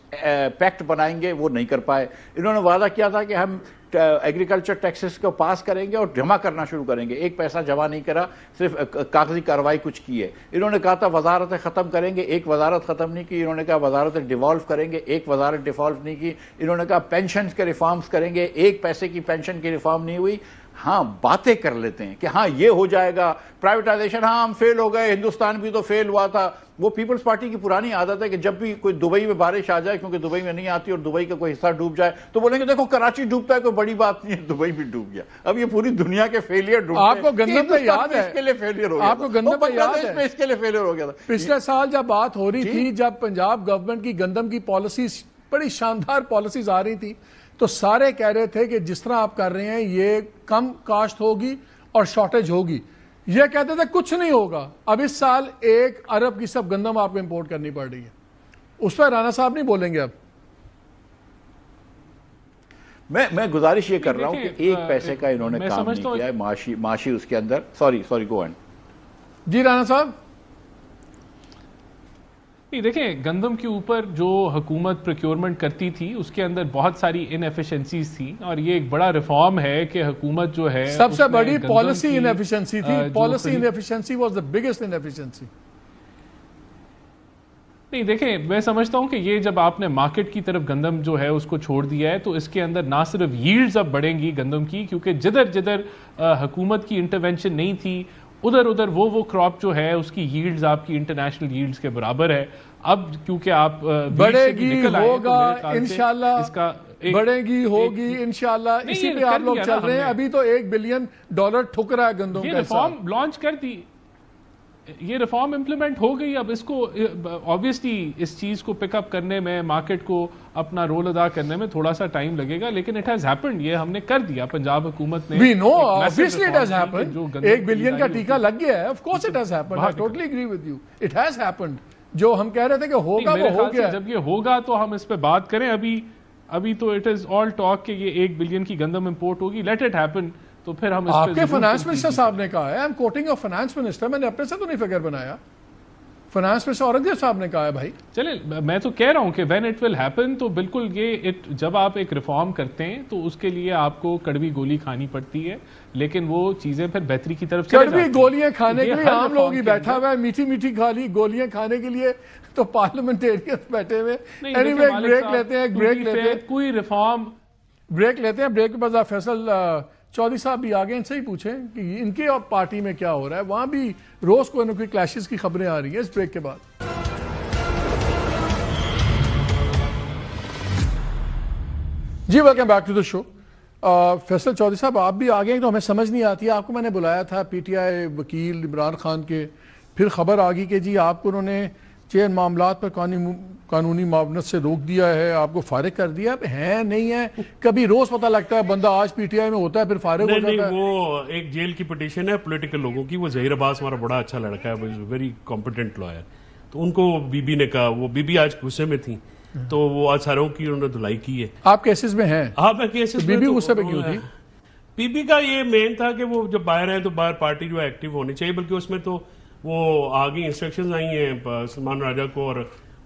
پیکٹ بنائیں گے, وہ نہیں کر پائے. انہوں نے وعدہ کیا تھا کہ ہم ایگریکلچر ٹیکسز کو پاس کریں گے اور جمع کرنا شروع کریں گے. 1 پیسہ جمع نہیں کرا, صرف کاغذی کارروائی کچھ کی ہے. انہوں نے کہا تھا وزارتیں ختم کریں گے, 1 وزارت ختم نہیں کی. انہوں نے کہا وزارتیں ڈیوالو کریں گے, 1 وزارت ڈیوالو نہیں کی. انہوں نے کہا پینشنز کے ریفارمز کریں گے, 1 پیسے کی پینشن کی ریفارم نہیں ہوئی. ہاں باتیں کر لیتے ہیں کہ ہاں یہ ہو جائے گا, پرائیویٹائزیشن, ہاں ہم فیل ہو گئے, ہندوستان بھی تو فیل ہوا تھا. وہ پیپلز پارٹی کی پرانی عادت ہے کہ جب بھی کوئی دبئی میں بارش آ جائے, کیونکہ دبئی میں نہیں آتی اور دبئی کا کوئی حصہ ڈوب جائے, تو بولیں گے دیکھو کراچی ڈوبتا ہے کوئی بڑی بات نہیں ہے, دبئی بھی ڈوب گیا. اب یہ پوری دنیا کے فیلئر ڈوبتے ہیں.
آپ کو گندم پہ یاد ہے
اس کے لیے فیلئر ہو گیا,
آپ کو گندم پہ یاد ہے
اس کے لیے فیلئر ہو گیا تھا.
پچھلے سال جب بات ہو رہی تھی, جب پنجاب گورنمنٹ کی گندم کی پالیسیز بڑی شاندار پالیسیز آ رہی تھی, تو سارے کہہ رہے تھے کہ جس طرح آپ کر رہے ہیں یہ کم کاشت ہوگی اور شارٹیج ہوگی. یہ کہتے تھے کچھ نہیں ہوگا. اب اس سال 1 ارب کی سب گندم آپ کو امپورٹ کرنی پڑ رہی ہے. اس پہ رانا صاحب نہیں بولیں گے. اب
میں گزارش یہ کر رہا ہوں کہ 1 پیسے کا انہوں نے کام نہیں کیا ہے معاشی اس کے اندر. Sorry go and.
جی رانا صاحب.
دیکھیں گندم کے اوپر جو حکومت پروکیورمنٹ کرتی تھی اس کے اندر بہت ساری ان ایفیشنسیز تھیں, اور یہ ایک بڑا ریفارم ہے کہ حکومت جو ہے
سب سے بڑی پالیسی ان ایفیشنسی تھی. Policy in efficiency was the biggest in efficiency.
نہیں دیکھیں میں سمجھتا ہوں کہ یہ جب آپ نے مارکیٹ کی طرف گندم جو ہے اس کو چھوڑ دیا ہے, تو اس کے اندر نہ صرف ییلڈز اب بڑھیں گی گندم کی, کیونکہ جدھر حکومت کی انٹرونشن نہیں تھی ادھر وہ کراپ جو ہے اس کی ییلڈز آپ کی انٹرنیشنل ییلڈز کے برابر ہے. اب کیونکہ آپ
بڑھے گی ہوگا انشاءاللہ, اس کا بڑھے گی ہوگی انشاءاللہ, اسی پہ آپ لوگ چل رہے ہیں. ابھی تو $1 بلین ٹھک رہا ہے گندم کا.
یہ ریفارم لانچ کر دی, یہ ریفارم امپلیمنٹ ہو گئی. اب اس کو obviously اس چیز کو پک اپ کرنے میں, مارکیٹ کو اپنا رول ادا کرنے میں تھوڑا سا ٹائم لگے گا, لیکن اٹ ہیز ہیپنڈ. یہ ہم نے کر دیا, پنجاب حکومت نے.
وی نو obviously it has happened. 1 billion کا ٹیکہ لگ گیا ہے. Of course it has happened. I totally agree with you. It has happened. جو ہم کہہ رہے تھے کہ ہوگا وہ ہو گیا.
جب یہ ہوگا تو ہم اس پہ بات کریں. ابھی تو اٹ از آل ٹاک کہ یہ 1 بلین کی گندم امپورٹ ہوگی. Late it happen. تو پھر ہم
آپ کے فائنانس منسٹر صاحب نے کہا ہے, I am quoting of finance minister, میں نے اپنے سے تو نہیں فگر بنایا, فائنانس منسٹر اورنگزیب صاحب نے کہا ہے. بھائی
چلیں میں تو کہہ رہا ہوں کہ وین اٹ ول ہیپن, تو بالکل یہ جب آپ ایک ریفارم کرتے ہیں تو اس کے لیے آپ کو کڑوی گولی کھانی پڑتی ہے, لیکن وہ چیزیں پھر بہتری کی طرف چلی جاتی ہیں.
کڑوی گولیاں کھانے کے لیے عام لوگ ہی بیٹھا ہوا ہے, میٹھی میٹھی گولیاں کھانے کے لیے تو پارلیمنٹیرین بیٹھے ہوئے. بریک لیتے ہیں,
کوئی ریفارم
بریک لیتے ہیں. بریک کے بعد فیصل چودھری صاحب بھی آگے, ان سے ہی پوچھیں کہ ان کے پارٹی میں کیا ہو رہا ہے. وہاں بھی روز کوئی نہ کوئی کلیشز کی خبریں آ رہی ہیں اس بریک کے بعد. جی ویلکم بیک ٹو دا شو. فیصل چودھری صاحب آپ بھی آگے ہیں تو ہمیں سمجھ نہیں آتی ہے. آپ کو میں نے بلایا تھا پی ٹی آئی وکیل عمران خان کے, پھر خبر آ گئی کہ جی آپ کو انہوں نے چین معاملات پر قانونی معاونت سے روک دیا ہے, آپ کو فارغ کر دیا. اب ہے نہیں ہے, کبھی روز پتہ لگتا ہے بندہ آج پی ٹی آئی میں ہوتا ہے پھر فارغ ہو جاتا ہے.
نہیں, وہ ایک جیل کی پٹیشن ہے پولیٹیکل لوگوں کی. وہ ظہیر عباس ہمارا بڑا اچھا لڑکا ہے, ویری کمپیٹنٹ لائر. تو ان کو بی بی نے کہا, وہ بی بی آج غصے میں تھیں تو وہ آج ساروں کی انہوں نے دھلائی کی ہے.
آپ کیسز میں ہیں؟
ہاں میں کیسز میں.
بی بی غصے پہ کیوں تھی؟
بی بی کا یہ مین تھا کہ وہ جب باہر ہیں تو باہر پارٹی جو ایکٹیو ہونی چاہیے, بلکہ اس میں تو وہ آگے انسٹرکشنز آئی ہیں سلمان راجہ کو اور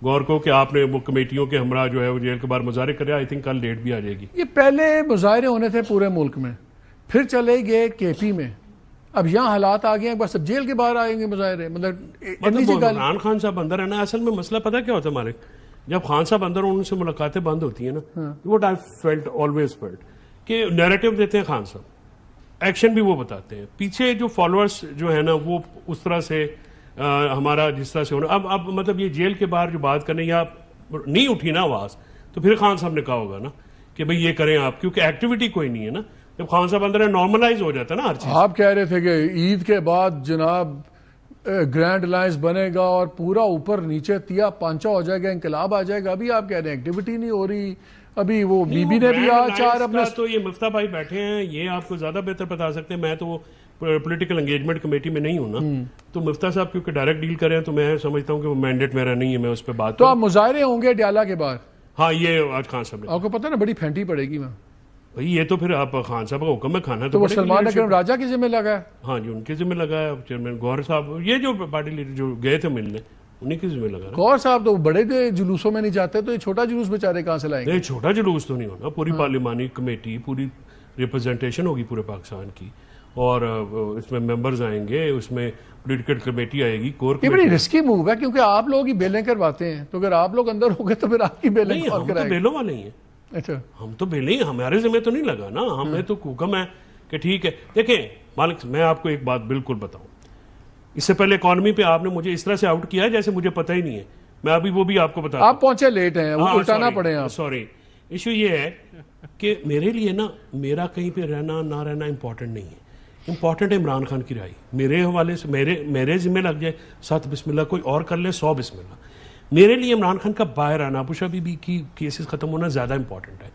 غور کو کہ آپ نے وہ کمیٹیوں کے ہمراہ جو ہے وہ جیل کے باہر مظاہرے کرے. آئی تھنک کل ڈیٹ بھی آ جائے گی.
یہ پہلے مظاہرے ہونے تھے پورے ملک میں, پھر چلے گئے کے پی میں, اب یہاں حالات آ گئے ہیں بس اب جیل کے باہر آئیں گے مظاہرے.
مطلب عمران خان صاحب اندر ہے نا, اصل میں مسئلہ پتہ کیا ہوتا ہے مالک, جب خان صاحب اندر ان سے ملاقاتیں بند ہوتی ہیں نا, what I felt always felt کہ نیریٹو دیتے ہیں خان صاحب, ایکشن بھی وہ بتاتے ہیں, پیچھے جو فالوورز جو ہے نا وہ اس طرح سے ہمارا جس طرح سے ہونا. اب مطلب یہ جیل کے باہر جو بات کرنے یا نہیں اٹھی نا آواز, تو پھر خان صاحب نے کہا ہوگا نا کہ بھئی یہ کریں آپ, کیونکہ ایکٹیویٹی کوئی نہیں ہے نا. جب خان صاحب اندر نارملائز ہو جاتا ہے نا ہر چیز.
آپ کہہ رہے تھے کہ عید کے بعد جناب گرینڈ الائنس بنے گا اور پورا اوپر نیچے تیا پانچا ہو جائے گا, انقلاب آ جائے گا. ابھی آپ کہہ رہے ہیں ایکٹیویٹی نہیں ہو رہی. ابھی وہ بی بی نے بھی چار اپنے,
تو یہ مفتاح بھائی بیٹھے ہیں, یہ آپ کو زیادہ بہتر بتا سکتے ہیں. میں تو پولیٹیکل انگیجمنٹ کمیٹی میں نہیں ہوں نا, تو مفتاح صاحب کیونکہ ڈائریکٹ ڈیل کریں تو میں سمجھتا ہوں کہ وہ مینڈیٹ میرا نہیں ہے, میں اس پہ بات.
تو آپ مظاہرے ہوں گے ڈیالہ کے بعد؟
ہاں یہ آج خان صاحب نے,
آپ کو پتہ نا بڑی پھینٹی پڑے گی. میں
بھائی یہ تو پھر آپ خان صاحب کا حکم ہے کھانا
تو وہ سلمان اکرم راجہ کے ذمہ لگا ہے.
ہاں جی ان کے ذمہ لگا ہے. چیئرمین گور صاحب, یہ جو پارٹی لیڈر جو گئے تھے ملنے, انہیں کے ذمہ لگا.
گور صاحب تو بڑے جلوسوں میں نہیں جاتے, تو یہ چھوٹا جلوس بیچارے کہاں سے لائیں گے؟
نہیں چھوٹا جلوس تو نہیں ہونا, پوری پارلیمانی کمیٹی, پوری ریپرزنٹیشن ہوگی پورے پاکستان کی, اور اس میں ممبرز آئیں گے, اس میں پولیٹیکل کمیٹی آئے گی, کور
یہ بڑی رسکی موو ہے کیونکہ آپ لوگ ہی بیلیں کرواتے ہیں, تو اگر آپ لوگ اندر ہو گئے تو پھر آپ کی بیلیں کون کرائے گا؟
ہم تو بیلوں والے ہی ہیں.
اچھا
ہم تو بیلیں ہی, ہمارے ذمہ تو نہیں لگا نا, ہمیں تو حکم ہے کہ ٹھیک ہے. دیکھیں مالک, میں آپ کو ایک بات بالکل بتاؤں, اس سے پہلے اکانومی پہ آپ نے مجھے اس طرح سے آؤٹ کیا ہے جیسے مجھے پتہ ہی نہیں ہے. میں ابھی وہ بھی آپ کو بتا,
آپ پہنچے لیٹ ہیں, وہ الٹانا پڑے ہیں.
سوری, ایشو یہ ہے کہ میرے لیے نا میرا کہیں پہ رہنا نہ رہنا امپورٹنٹ نہیں ہے. امپورٹنٹ ہے عمران خان کی رہائی. میرے حوالے سے میرے ذمہ لگ جائے 7 بسم اللہ, کوئی اور کر لے 100 بسم اللہ. میرے لیے عمران خان کا باہر آنا, ابوشا بی بی کی کیسز ختم ہونا زیادہ امپورٹنٹ ہے.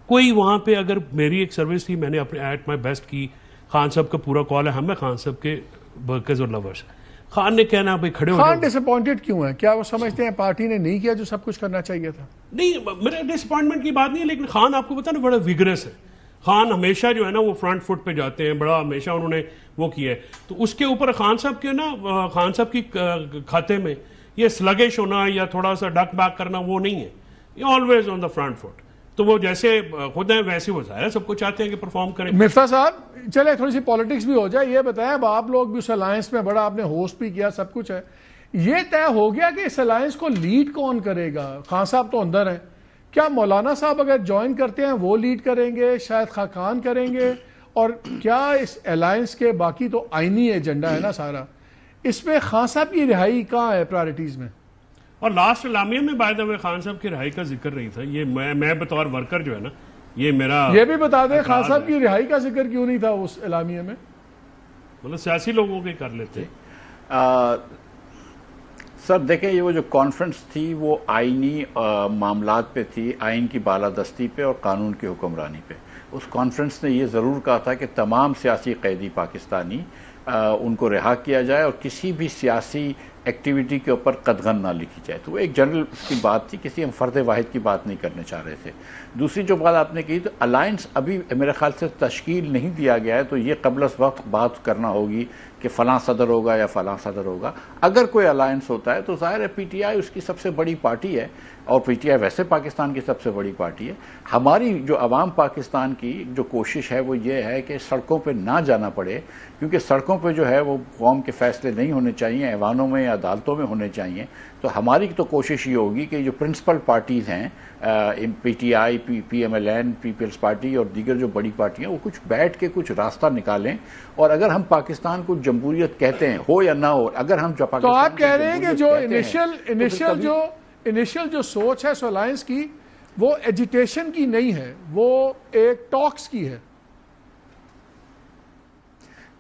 کوئی وہاں پہ اگر میری ایک سروس تھی, میں نے اپنے ایٹ مائی بیسٹ کی. خان صاحب کا پورا کال ہے, ہم ہیں خان صاحب کے ورکرز اور لورز. خان نے کہنا بھائی کھڑے ہو جاؤ.
خان ڈس اپوائنٹڈ کیوں ہے؟ کیا وہ سمجھتے ہیں پارٹی نے نہیں کیا جو سب کچھ کرنا چاہیے تھا؟
نہیں, میرے ڈس اپوائنٹمنٹ کی بات نہیں ہے, لیکن خان آپ کو پتا نا بڑا ویگرس ہے. خان ہمیشہ جو ہے نا وہ فرنٹ فٹ پہ جاتے ہیں, بڑا ہمیشہ انہوں نے وہ کیا ہے. تو اس کے اوپر خان صاحب کے نا, خان صاحب کی کھاتے میں یہ سلگش ہونا یا تھوڑا سا ڈک بیک کرنا وہ نہیں ہے. یہ always on the front foot. تو وہ جیسے خود ہیں ویسے وہ ظاہر ہے سب کو چاہتے ہیں کہ پرفارم کریں.
مفتاح صاحب چلے تھوڑی سی پالیٹکس بھی ہو جائے. یہ بتائیں, اب آپ لوگ بھی اس الائنس میں بڑا آپ نے ہوسٹ بھی کیا, سب کچھ ہے, یہ طے ہو گیا کہ اس الائنس کو لیڈ کون کرے گا؟ خان صاحب تو اندر ہیں, کیا مولانا صاحب اگر جوائن کرتے ہیں وہ لیڈ کریں گے, شاید خاقان کریں گے, اور کیا اس الائنس کے باقی تو آئینی ایجنڈا ہے نا سارا, اس میں خان صاحب کی رہائی کہاں ہے پرائرٹیز میں؟
اور لاسٹ اعلامیہ میں بائی دا وے خان صاحب کی رہائی کا ذکر نہیں تھا. یہ میں بطور ورکر جو ہے نا, یہ میرا,
یہ بھی بتا دیں خان صاحب کی رہائی کا ذکر کیوں نہیں تھا اس اعلامیہ میں؟
مطلب سیاسی لوگوں کے کر لیتے.
سر دیکھیں, یہ وہ جو کانفرنس تھی وہ آئینی معاملات پہ تھی, آئین کی بالادستی پہ اور قانون کی حکمرانی پہ. اس کانفرنس نے یہ ضرور کہا تھا کہ تمام سیاسی قیدی پاکستانی ان کو رہا کیا جائے اور کسی بھی سیاسی ایکٹیویٹی کے اوپر قدغن نہ لکھی جائے. تو وہ ایک جنرل اس کی بات تھی, کسی ہم فرد واحد کی بات نہیں کرنے چاہ رہے تھے. دوسری جو بات آپ نے کی, تو الائنس ابھی میرے خیال سے تشکیل نہیں دیا گیا ہے, تو یہ قبل از وقت بات کرنا ہوگی کہ فلاں صدر ہوگا یا فلاں صدر ہوگا. اگر کوئی الائنس ہوتا ہے تو ظاہر ہے پی ٹی آئی اس کی سب سے بڑی پارٹی ہے, اور پی ٹی آئی ویسے پاکستان کی سب سے بڑی پارٹی ہے. ہماری جو عوام پاکستان کی جو کوشش ہے وہ یہ ہے کہ سڑکوں پہ نہ جانا پڑے, کیونکہ سڑکوں پہ جو ہے وہ قوم کے فیصلے نہیں ہونے چاہیے, ایوانوں میں یا عدالتوں میں ہونے چاہیے. تو ہماری تو کوشش یہ ہوگی کہ جو پرنسپل پارٹیز ہیں, P T I, P M L N, Peoples Party اور دیگر جو بڑی پارٹیاں, وہ کچھ بیٹھ کے کچھ راستہ نکالیں. اور اگر ہم پاکستان کو جمہوریت کہتے ہیں, ہو یا نہ ہو, اگر ہم
تو آپ کہہ رہے ہیں کہ جو انیشل جو سوچ ہے الائنس کی, وہ ایجیٹیشن کی نہیں ہے, وہ ایک ٹاکس کی ہے.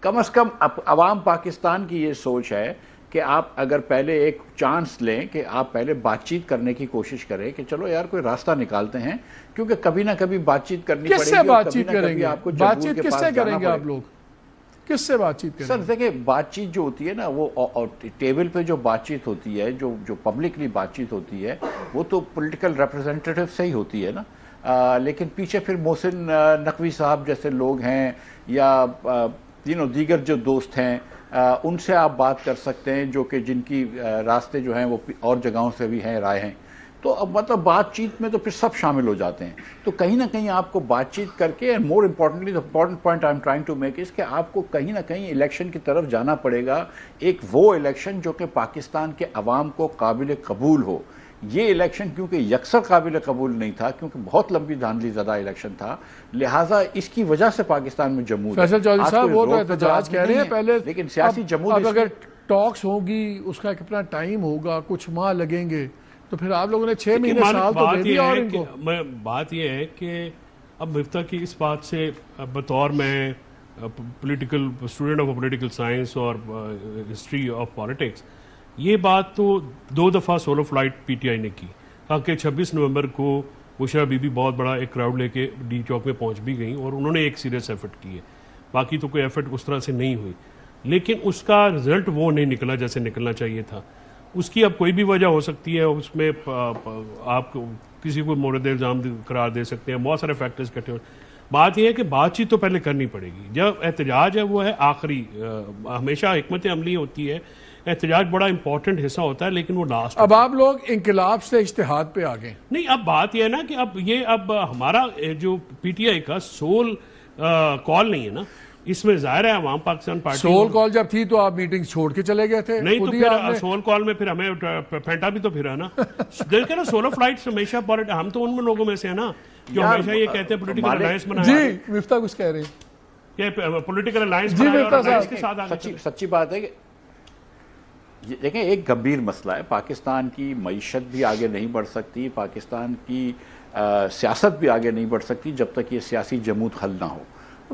کم از کم عوام پاکستان کی یہ سوچ ہے کہ آپ اگر پہلے ایک چانس لیں کہ آپ پہلے بات چیت کرنے کی کوشش کریں کہ چلو یار کوئی راستہ نکالتے ہیں، کیونکہ کبھی نہ کبھی بات چیت کرنی پڑے گی.
کس سے بات چیت کریں گے؟ بات چیت کس سے کریں گے آپ لوگ؟ کس سے بات چیت کریں گے؟
سر دیکھیں، بات چیت جو ہوتی ہے نا وہ ٹیبل پہ جو بات چیت ہوتی ہے، جو پبلکلی بات چیت ہوتی ہے، وہ تو پولیٹیکل ریپرزینٹیٹیو سے ہی ہوتی ہے نا. لیکن پیچھے پھر محسن نقوی صاحب جیسے لوگ ہیں یا دیگر جو دوست ہیں، ان سے آپ بات کر سکتے ہیں، جو کہ جن کی راستے جو ہیں وہ اور جگہوں سے بھی ہیں، رائے ہیں. تو اب مطلب بات چیت میں تو پھر سب شامل ہو جاتے ہیں. تو کہیں نہ کہیں آپ کو بات چیت کر کے، and more importantly the important point I'm trying to make is کہ آپ کو کہیں نہ کہیں الیکشن کی طرف جانا پڑے گا، ایک وہ الیکشن جو کہ پاکستان کے عوام کو قابل قبول ہو. یہ الیکشن کیونکہ یکسر قابل قبول نہیں تھا، کیونکہ بہت لمبی دھاندلی زدہ الیکشن تھا، لہٰذا اس کی وجہ سے پاکستان میں جمود ہے.
فیصل چودھری صاحب وہ تو احتجاج کہہ رہے ہیں پہلے،
لیکن سیاسی جمود
اب اگر ٹاکس ہوگی اس کا کتنا ٹائم ہوگا، کچھ ماہ لگیں گے، تو پھر آپ لوگوں نے 6 مہینے سال تو دے دیا. اور ان کو
بات یہ ہے کہ اب مفتاح کی اس بات سے بطور میں political student of political science اور ہسٹری آف پالیٹکس، یہ بات تو 2 دفعہ solo flight P T I نے کی، تاکہ 26 نومبر کو بشرا بی بی بہت بڑا ایک کراؤڈ لے کے ڈی چوک میں پہنچ بھی گئیں اور انہوں نے ایک سیریس ایفرٹ کی ہے. باقی تو کوئی ایفرٹ اس طرح سے نہیں ہوئی، لیکن اس کا رزلٹ وہ نہیں نکلا جیسے نکلنا چاہیے تھا. اس کی اب کوئی بھی وجہ ہو سکتی ہے، اس میں آپ کسی کو مورد الزام قرار دے سکتے ہیں، بہت سارے فیکٹرز اکٹھے ہوئے. بات یہ ہے کہ بات چیت تو پہلے کرنی پڑے گی. جب احتجاج ہے وہ ہے آخری، ہمیشہ حکمت عملی ہوتی ہے، احتجاج بڑا امپورٹنٹ حصہ ہوتا ہے، لیکن وہ لاسٹ.
اب آپ لوگ انقلاب سے اجتہاد پہ آگئے
نہیں. اب بات یہ ہے نا کہ اب ہمارا جو پی ٹی آئی کا سول کال نہیں ہے نا، اس میں ظاہر ہے عوام پاکستان پارٹی
سول کال جب تھی تو آپ میٹنگ چھوڑ کے چلے گئے تھے.
نہیں تو پھر سول کال میں پھر ہمیں پھینٹا بھی تو پھرا نا. دیکھیں نا سولو فلائٹس ہمیشہ ہم تو ان لوگوں میں سے ہیں نا جو ہمیشہ یہ کہتے ہیں پولیٹیکل الائنس بنایا.
جی مفتاح کچھ کہہ رہے ہیں
کہ پولیٹیکل الائنس بنایا کے ساتھ.
سچی بات ہے کہ دیکھیں ایک گمبھیر مسئلہ ہے. پاکستان کی معیشت بھی آگے نہیں بڑھ سکتی، پاکستان کی سیاست بھی آگے نہیں بڑھ سکتی جب تک یہ سیاسی جمود حل نہ ہو.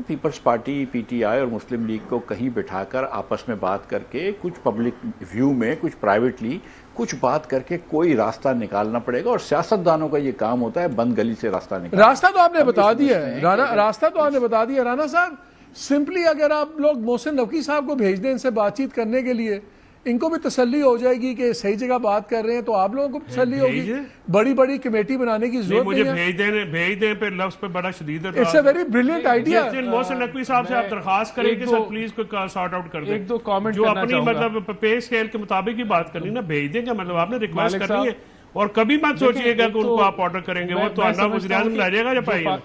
Peoples Party, P T I اور مسلم لیگ کو کہیں بٹھا کر آپس میں بات کر کے، کچھ پبلک ویو میں، کچھ پرائیویٹلی کچھ بات کر کے کوئی راستہ نکالنا پڑے گا. اور سیاستدانوں کا یہ کام ہوتا ہے بند گلی سے راستہ نکالنا.
راستہ تو آپ نے بتا دیا ہے، راستہ تو آپ نے بتا دیا. رانا صاحب سمپلی اگر آپ لوگ محسن نقوی صاحب کو بھیج دیں ان سے بات چیت کرنے کے لیے، ان کو بھی تسلی ہو جائے گی کہ صحیح جگہ بات کر رہے ہیں، تو آپ لوگوں کو تسلی ہوگی. بڑی بڑی کمیٹی بنانے کی ضرورت نہیں ہے.
بھیج دیں پہ لفظ پہ بڑا شدید ہے.
It's a very brilliant idea.
Mohsin Naqvi صاحب سے آپ درخواست کریں کہ سر پلیز کوئی سارٹ آؤٹ کر دیں.
ایک دو کامنٹ
جو اپنی مطلب پے اسکیل کے مطابق ہی بات کرنی نا، بھیج دیں. کا مطلب آپ نے ریکویسٹ کرنی ہے، اور کبھی مت سوچئے گا کہ ان کو آپ آرڈر کریں گے. وہ تو اللہ وزیر اعظم رہ جائے گا جب آئیے.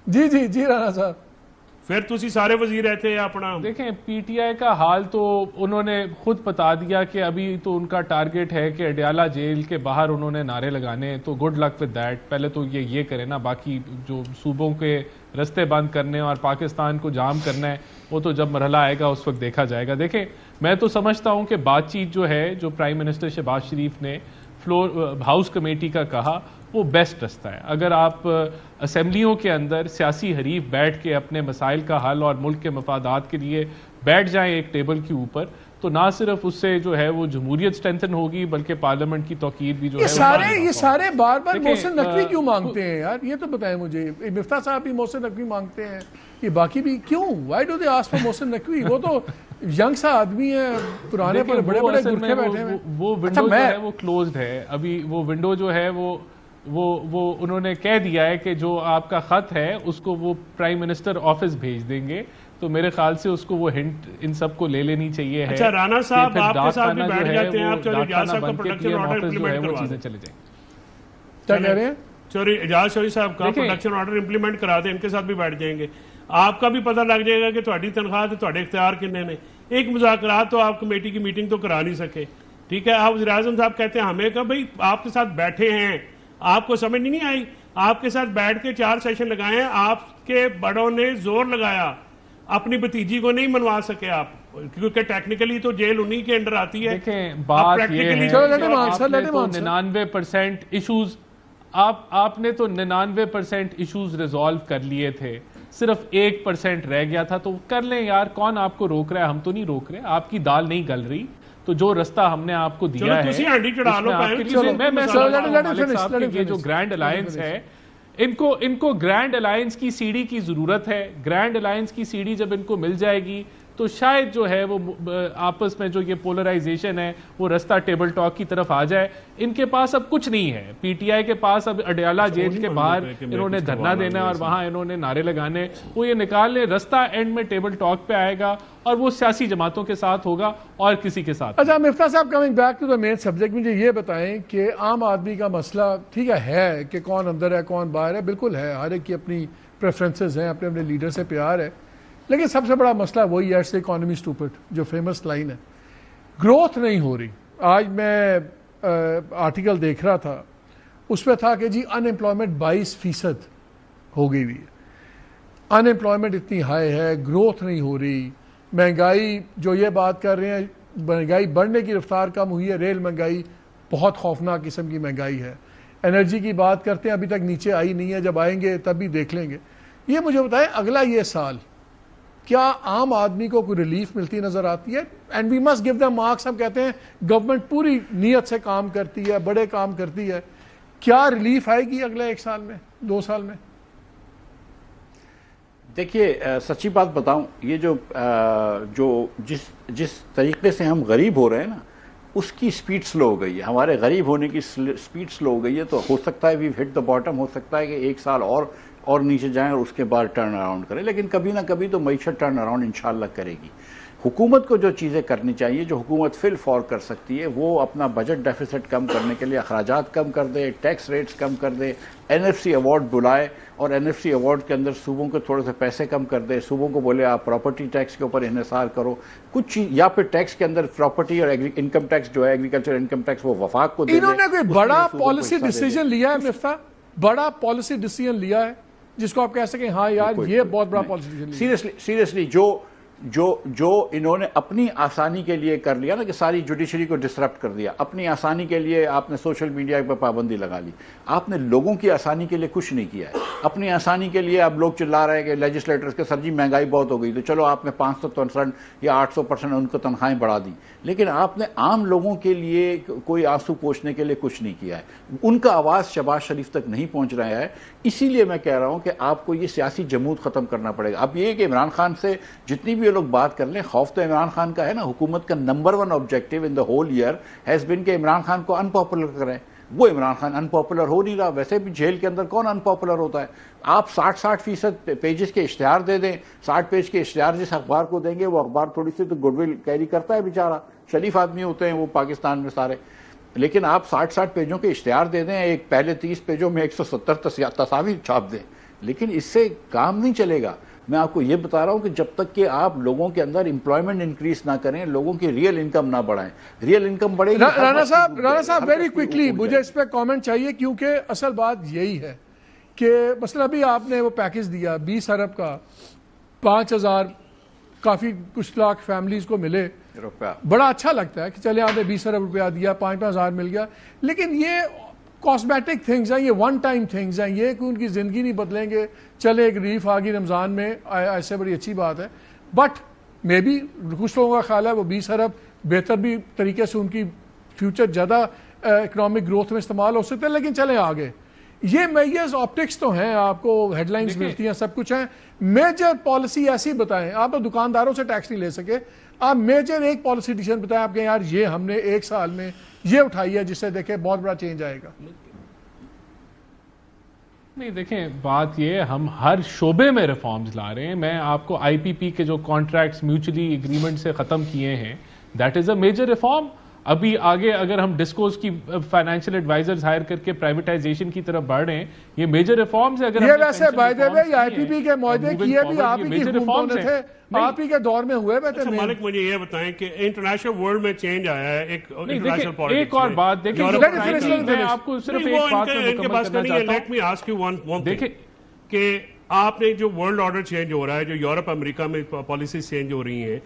جی جی جی رانا صاحب
پھر تسی سارے وزیر رہتے ہیں اپنا.
دیکھیں پی ٹی آئی کا حال تو انہوں نے خود بتا دیا کہ ابھی تو ان کا ٹارگٹ ہے کہ اڈیالہ جیل کے باہر انہوں نے نعرے لگانے. تو گڈ لک ود دیٹ. پہلے تو یہ کریں نا، باقی جو صوبوں کے رستے بند کرنے اور پاکستان کو جام کرنا ہے وہ تو جب مرحلہ آئے گا اس وقت دیکھا جائے گا. دیکھیں میں تو سمجھتا ہوں کہ بات چیت جو ہے، جو پرائم منسٹر شہباز شریف نے ہاؤس کمیٹی کا کہا، وہ بیسٹ رستہ ہے. اگر آپ اسمبلیوں کے اندر سیاسی حریف بیٹھ کے اپنے مسائل کا حل اور ملک کے مفادات کے لیے بیٹھ جائیں ایک ٹیبل کے اوپر، تو نہ صرف اس سے جو ہے وہ جمہوریت سٹرینتھن ہوگی بلکہ پارلیمنٹ کی توقیر بھی جو ہے.
یہ سارے بار بار محسن نقوی کیوں مانگتے ہیں یار؟ یہ تو بتائیں مجھے. مفتاح صاحب بھی محسن نقوی مانگتے ہیں، یہ باقی بھی کیوں؟ Why do they ask for Mohsin Naqvi? وہ تو ینگ سا آدمی ہے، پرانے پر بڑے بڑے گرکھے بیٹھے ہیں.
وہ ونڈو جو ہے وہ کلوزڈ ہے ابھی. وہ ونڈو جو ہے وہ انہوں نے کہہ دیا ہے کہ جو آپ کا خط ہے اس کو وہ پرائم منسٹر آفس بھیج دیں گے. تو میرے خیال سے اس کو وہ ہنٹ ان سب کو لے لینی چاہیے ہے.
اچھا رانا صاحب آپ کے ساتھ بھی بیٹھ جاتے ہیں، آپ چوری اجاز صاحب کا پروڈکشن آرڈر امپلیمنٹ کروا دیں.
چلے جائیں.
کیا کہہ رہے ہیں؟
چوری اجاز چوری صاحب کا پروڈکشن آرڈر امپلیمنٹ کرا دیں، ان کے ساتھ بھی بیٹھ جائیں گے. آپ کا بھی پتہ لگ جائے گا کہ تہاڈی تنخواہ تے تہاڈے اختیار کنے نے. ایک مذاکرات تو آپ کمیٹی کی میٹنگ تو کرا نہیں سکے. ٹھیک ہے، آپ وزیر اعظم صاحب کہتے ہیں ہمیں کہ بھائی آپ کے ساتھ بیٹھے ہیں، آپ کو سمجھ نہیں آئی؟ آپ کے ساتھ بیٹھ کے 4 سیشن لگائے ہیں، آپ کے بڑوں نے زور لگایا، اپنی بھتیجی کو نہیں منوا سکے آپ، کیونکہ ٹیکنیکلی تو جیل انہی کے انڈر آتی ہے.
دیکھیں بات یہ ہے 99% ایشوز آپ نے تو 99% ایشوز ریزالو کر لیے تھے. صرف 1% رہ گیا تھا. تو کر لیں یار, کون آپ کو روک رہا ہے؟ ہم تو نہیں روک رہے, آپ کی دال نہیں گل رہی. تو جو رستہ ہم نے آپ کو دیا ہے, یہ جو گرینڈ الائنس ہے, ان کو گرینڈ الائنس کی سیڑھی کی ضرورت ہے. گرینڈ الائنس کی سیڑھی جب ان کو مل جائے گی تو شاید جو ہے وہ آپس میں جو یہ پولرائزیشن ہے وہ رستہ ٹیبل ٹاک کی طرف آ جائے. ان کے پاس اب کچھ نہیں ہے. پی ٹی آئی کے پاس اب اڈیالہ جیل کے باہر انہوں نے دھرنا دینا ہے اور وہاں انہوں نے نعرے لگانے. وہ یہ نکال لیں, رستہ اینڈ میں ٹیبل ٹاک پہ آئے گا اور وہ سیاسی جماعتوں کے ساتھ ہوگا اور کسی کے ساتھ.
اچھا مفتاح صاحب, coming back to the main subject, مجھے یہ بتائیں کہ عام آدمی کا مسئلہ ٹھیک ہے کہ کون اندر ہے کون باہر ہے, بالکل ہے, ہر ایک کی اپنی پریفرنسز ہیں, اپنے اپنے لیڈر سے پیار ہے, لیکن سب سے بڑا مسئلہ وہی ہے, اٹس اکانومی اسٹوپڈ, جو فیمس لائن ہے. گروتھ نہیں ہو رہی. آج میں آرٹیکل دیکھ رہا تھا, اس پہ تھا کہ جی ان امپلائمنٹ 22% ہو گئی ہوئی ہے. ان امپلائمنٹ اتنی ہائی ہے, گروتھ نہیں ہو رہی. مہنگائی جو یہ بات کر رہے ہیں, مہنگائی بڑھنے کی رفتار کم ہوئی ہے, ریل مہنگائی بہت خوفناک قسم کی مہنگائی ہے. انرجی کی بات کرتے ہیں, ابھی تک نیچے آئی نہیں ہے, جب آئیں گے تب بھی دیکھ لیں گے. یہ مجھے بتائیں اگلا یہ سال کیا عام آدمی کو کوئی ریلیف ملتی نظر آتی ہے؟ And we must give them marks. ہم کہتے ہیں گورنمنٹ پوری نیت سے کام کرتی ہے, بڑے کام کرتی ہے, کیا ریلیف آئے گی اگلے 1 سال میں 2 سال میں؟
دیکھیے سچی بات بتاؤں, یہ جو جس طریقے سے ہم غریب ہو رہے ہیں نا, اس کی سپیڈ سلو ہو گئی ہے. ہمارے غریب ہونے کی سپیڈ سلو ہو گئی ہے. تو ہو سکتا ہے we've hit the bottom, ہو سکتا ہے کہ 1 سال اور نیچے جائیں اور اس کے بعد ٹرن اراؤنڈ کریں, لیکن کبھی نہ کبھی تو معیشت ٹرن اراؤنڈ انشاءاللہ کرے گی. حکومت کو جو چیزیں کرنی چاہیے, جو حکومت فی الفور کر سکتی ہے, وہ اپنا بجٹ ڈیفیسٹ کم کرنے کے لیے اخراجات کم کر دے, ٹیکس ریٹس کم کر دے, NFC ایوارڈ بلائے اور NFC ایوارڈ کے اندر صوبوں کے تھوڑے سے پیسے کم کر دے. صوبوں کو بولے آپ پراپرٹی ٹیکس کے اوپر انحصار کرو کچھ چیز, یا پھر ٹیکس کے اندر پراپرٹی اور انکم ٹیکس جو ہے ایگریکلچر انکم ٹیکس وہ وفاق کو دے دے.
انہوں نے کوئی بڑا پالیسی ڈیسیجن لیا ہے مفتاح, بڑا پالیسی ڈیسیجن لیا ہے جس کو آپ کہہ سکیں ہاں یار یہ بہت بڑا پالیسی ڈیسیجن لیا؟
سیریسلی جو انہوں نے اپنی آسانی کے لیے کر لیا نا, کہ ساری جوڈیشری کو ڈسرپٹ کر دیا. اپنی آسانی کے لیے آپ نے سوشل میڈیا پر پابندی لگا لی. آپ نے لوگوں کی آسانی کے لیے کچھ نہیں کیا ہے. اپنی آسانی کے لیے اب لوگ چلا رہے ہیں کہ لیجسلیٹرز کے سر جی مہنگائی بہت ہو گئی, تو چلو آپ نے 500% یا 800% ان کو تنخواہیں بڑھا دی, لیکن آپ نے عام لوگوں کے لیے کوئی آنسو پوچھنے کے لیے کچھ نہیں کیا ہے. ان کا آواز شہباز شریف تک نہیں پہنچ رہا ہے. اسی لیے میں کہہ رہا ہوں کہ آپ کو یہ سیاسی جمود ختم کرنا پڑے گا. اب یہ کہ عمران خان سے جتنی بھی لوگ بات کر لیں, خوف تو عمران خان کا ہے نا. حکومت کا number 1 objective in the whole year has been کہ عمران خان کو ان پاپولر کریں. وہ عمران خان ان پاپولر ہو نہیں رہا. ویسے بھی جیل کے اندر کون ان پاپولر ہوتا ہے؟ آپ 60% پیجز کے اشتہار دے دیں, 60 پیج کے اشتہار جس اخبار کو دیں گے وہ اخبار تھوڑی سی تو گڈ ول کیری کرتا ہے بیچارہ, شریف آدمی ہوتے ہیں وہ پاکستان میں سارے. لیکن آپ 60 پیجوں کے اشتہار دے دیں, ایک پہلے 30 پیجوں میں 170 تصاویر چھاپ دیں, لیکن اس سے کام نہیں چلے گا. میں آپ کو یہ بتا رہا ہوں کہ جب تک کہ آپ لوگوں کے اندر امپلائمنٹ انکریز نہ کریں, لوگوں کی ریئل انکم نہ بڑھائیں, ریئل انکم بڑھے گی.
رانا صاحب ویری کوئکلی مجھے اس پہ کامنٹ چاہیے, کیونکہ اصل بات یہی ہے کہ مثلا ابھی آپ نے وہ پیکج دیا 20 ارب کا, 5000 کافی کچھ لاکھ فیملیز کو ملے, بڑا اچھا لگتا ہے کہ چلے آپ نے 20 ارب روپیہ دیا, 5,000 مل گیا, لیکن یہ کاسمیٹک تھنگز ہیں, یہ ون ٹائم تھنگز ہیں, یہ کہ ان کی زندگی نہیں بدلیں گے. چلے ایک ریلیف آ گئی رمضان میں, ایسے بڑی اچھی بات ہے, بٹ مے بی کچھ لوگوں کا خیال ہے وہ 20 ارب بہتر بھی طریقے سے ان کی فیوچر زیادہ اکنامک گروتھ میں استعمال ہو سکتے ہیں. لیکن چلیں آگے, یہ میجرز آپٹکس تو ہیں, آپ کو ہیڈ لائنز ملتی ہیں, سب کچھ ہیں. میجر پالیسی ایسی بتائیں, آپ تو دکانداروں سے ٹیکس نہیں لے سکے, آپ میجر ایک پالیسی ڈیسیژن بتائیں آپ کہ یار یہ ہم نے 1 سال میں یہ اٹھائی ہے جس سے دیکھیں بہت بڑا چینج آئے گا.
نہیں دیکھیں, بات یہ ہم ہر شعبے میں ریفارمز لا رہے ہیں. میں آپ کو IPP کے جو کانٹریکٹس میوچلی ایگریمنٹ سے ختم کیے ہیں, that is a major reform. ابھی آگے اگر ہم ڈسکوز کی فائنینشیل ایڈوائزرز ہائر کر کے پرائیویٹائزیشن کی طرف بڑھ رہے ہیں, یہ میجر ریفارمز ہے. اگر
یہ ویسے بائی دی وے IPP کے معاہدے کیے بھی آپ ہی کی حکومتوں نے تھے, آپ ہی کے دور میں ہوئے تھے.
مالک مجھے یہ بتائیں کہ انٹرنیشنل ورلڈ میں چینج آیا ہے ایک انٹرنیشنل پالیٹکس.
ایک اور بات دیکھیں, میں آپ کو صرف ایک بات میں مکمل کرنا چاہتا ہوں.
Let me ask you one thing کہ آپ نے جو ورلڈ آرڈر چینج ہو رہا ہے, جو یورپ امریکہ میں پالیسیز چینج ہو رہی ہیں,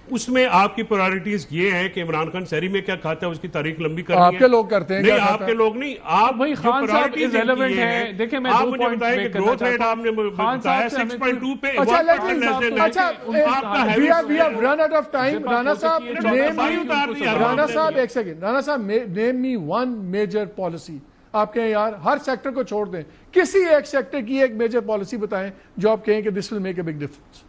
اس میں آپ کی پرائرٹیز یہ ہیں کہ عمران خان سحری میں کیا کھاتا ہے اس کی تاریخ لمبی کرنی ہے.
آپ کے لوگ کرتے ہیں
نہیں, آپ کے لوگ نہیں. آپ
بھائی خان صاحب irrelevant ہیں. دیکھیں میں
آپ
دو
مجھے
پوائنٹ
بتائیں کہ گروتھ ریٹ آپ نے بتایا 6.2 پہ 1%
we have run out of time. Rana صاحب ایک سیکنڈ. رانا صاحب name me one major policy. آپ کہیں یار ہر سیکٹر کو چھوڑ دیں, کسی ایک سیکٹر کی ایک میجر پالیسی بتائیں جو آپ کہیں کہ this will make a big difference.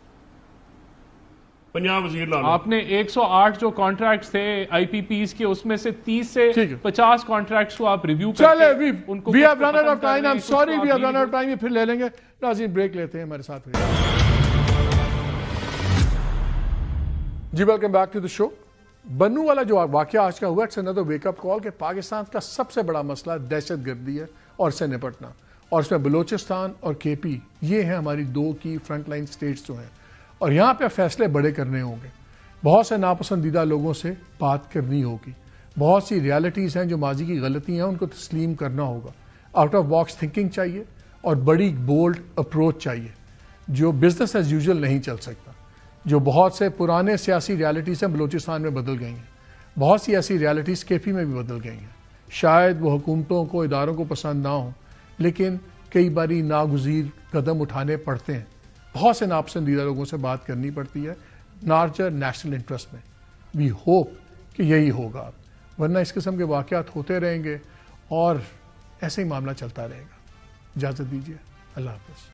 Punjab وزیر لالو
آپ نے 108 جو کانٹریکٹس تھے آئی پی پیز کے, اس میں سے 30 سے 50 کانٹریکٹس کو آپ ریویو
چلے. we have run out of time. I'm sorry we have run out of time. یہ پھر لے لیں گے. ناظرین بریک لیتے ہیں, ہمارے ساتھ جی. ویلکم بیک ٹو دا شو. بنو والا جو واقعہ آج کا ہوا, it's another wake up call کہ پاکستان کا سب سے بڑا مسئلہ دہشت گردی ہے اور اس سے نپٹنا, اور اس میں بلوچستان اور کے پی یہ ہیں ہماری دو کی فرنٹ لائن سٹیٹس جو ہیں, اور یہاں پہ فیصلے بڑے کرنے ہوں گے. بہت سے ناپسندیدہ لوگوں سے بات کرنی ہوگی, بہت سی ریالٹیز ہیں جو ماضی کی غلطیاں ہیں ان کو تسلیم کرنا ہوگا. آؤٹ آف باکس تھنکنگ چاہیے اور بڑی بولڈ اپروچ چاہیے جو بزنس ایز یوزول نہیں چل سکتا. جو بہت سے پرانے سیاسی ریالٹیز ہیں بلوچستان میں بدل گئی ہیں, بہت سی ایسی ریالٹیز کے پی میں بھی بدل گئی ہیں. شاید وہ حکومتوں کو, اداروں کو پسند نہ ہوں, لیکن کئی باری ناگزیر قدم اٹھانے پڑتے ہیں. بہت سے ناپسندیدہ لوگوں سے بات کرنی پڑتی ہے لارجر نیشنل انٹرسٹ میں. وی ہوپ کہ یہی ہوگا, ورنہ اس قسم کے واقعات ہوتے رہیں گے اور ایسے ہی معاملہ چلتا رہے گا. اجازت دیجیے, اللہ حافظ.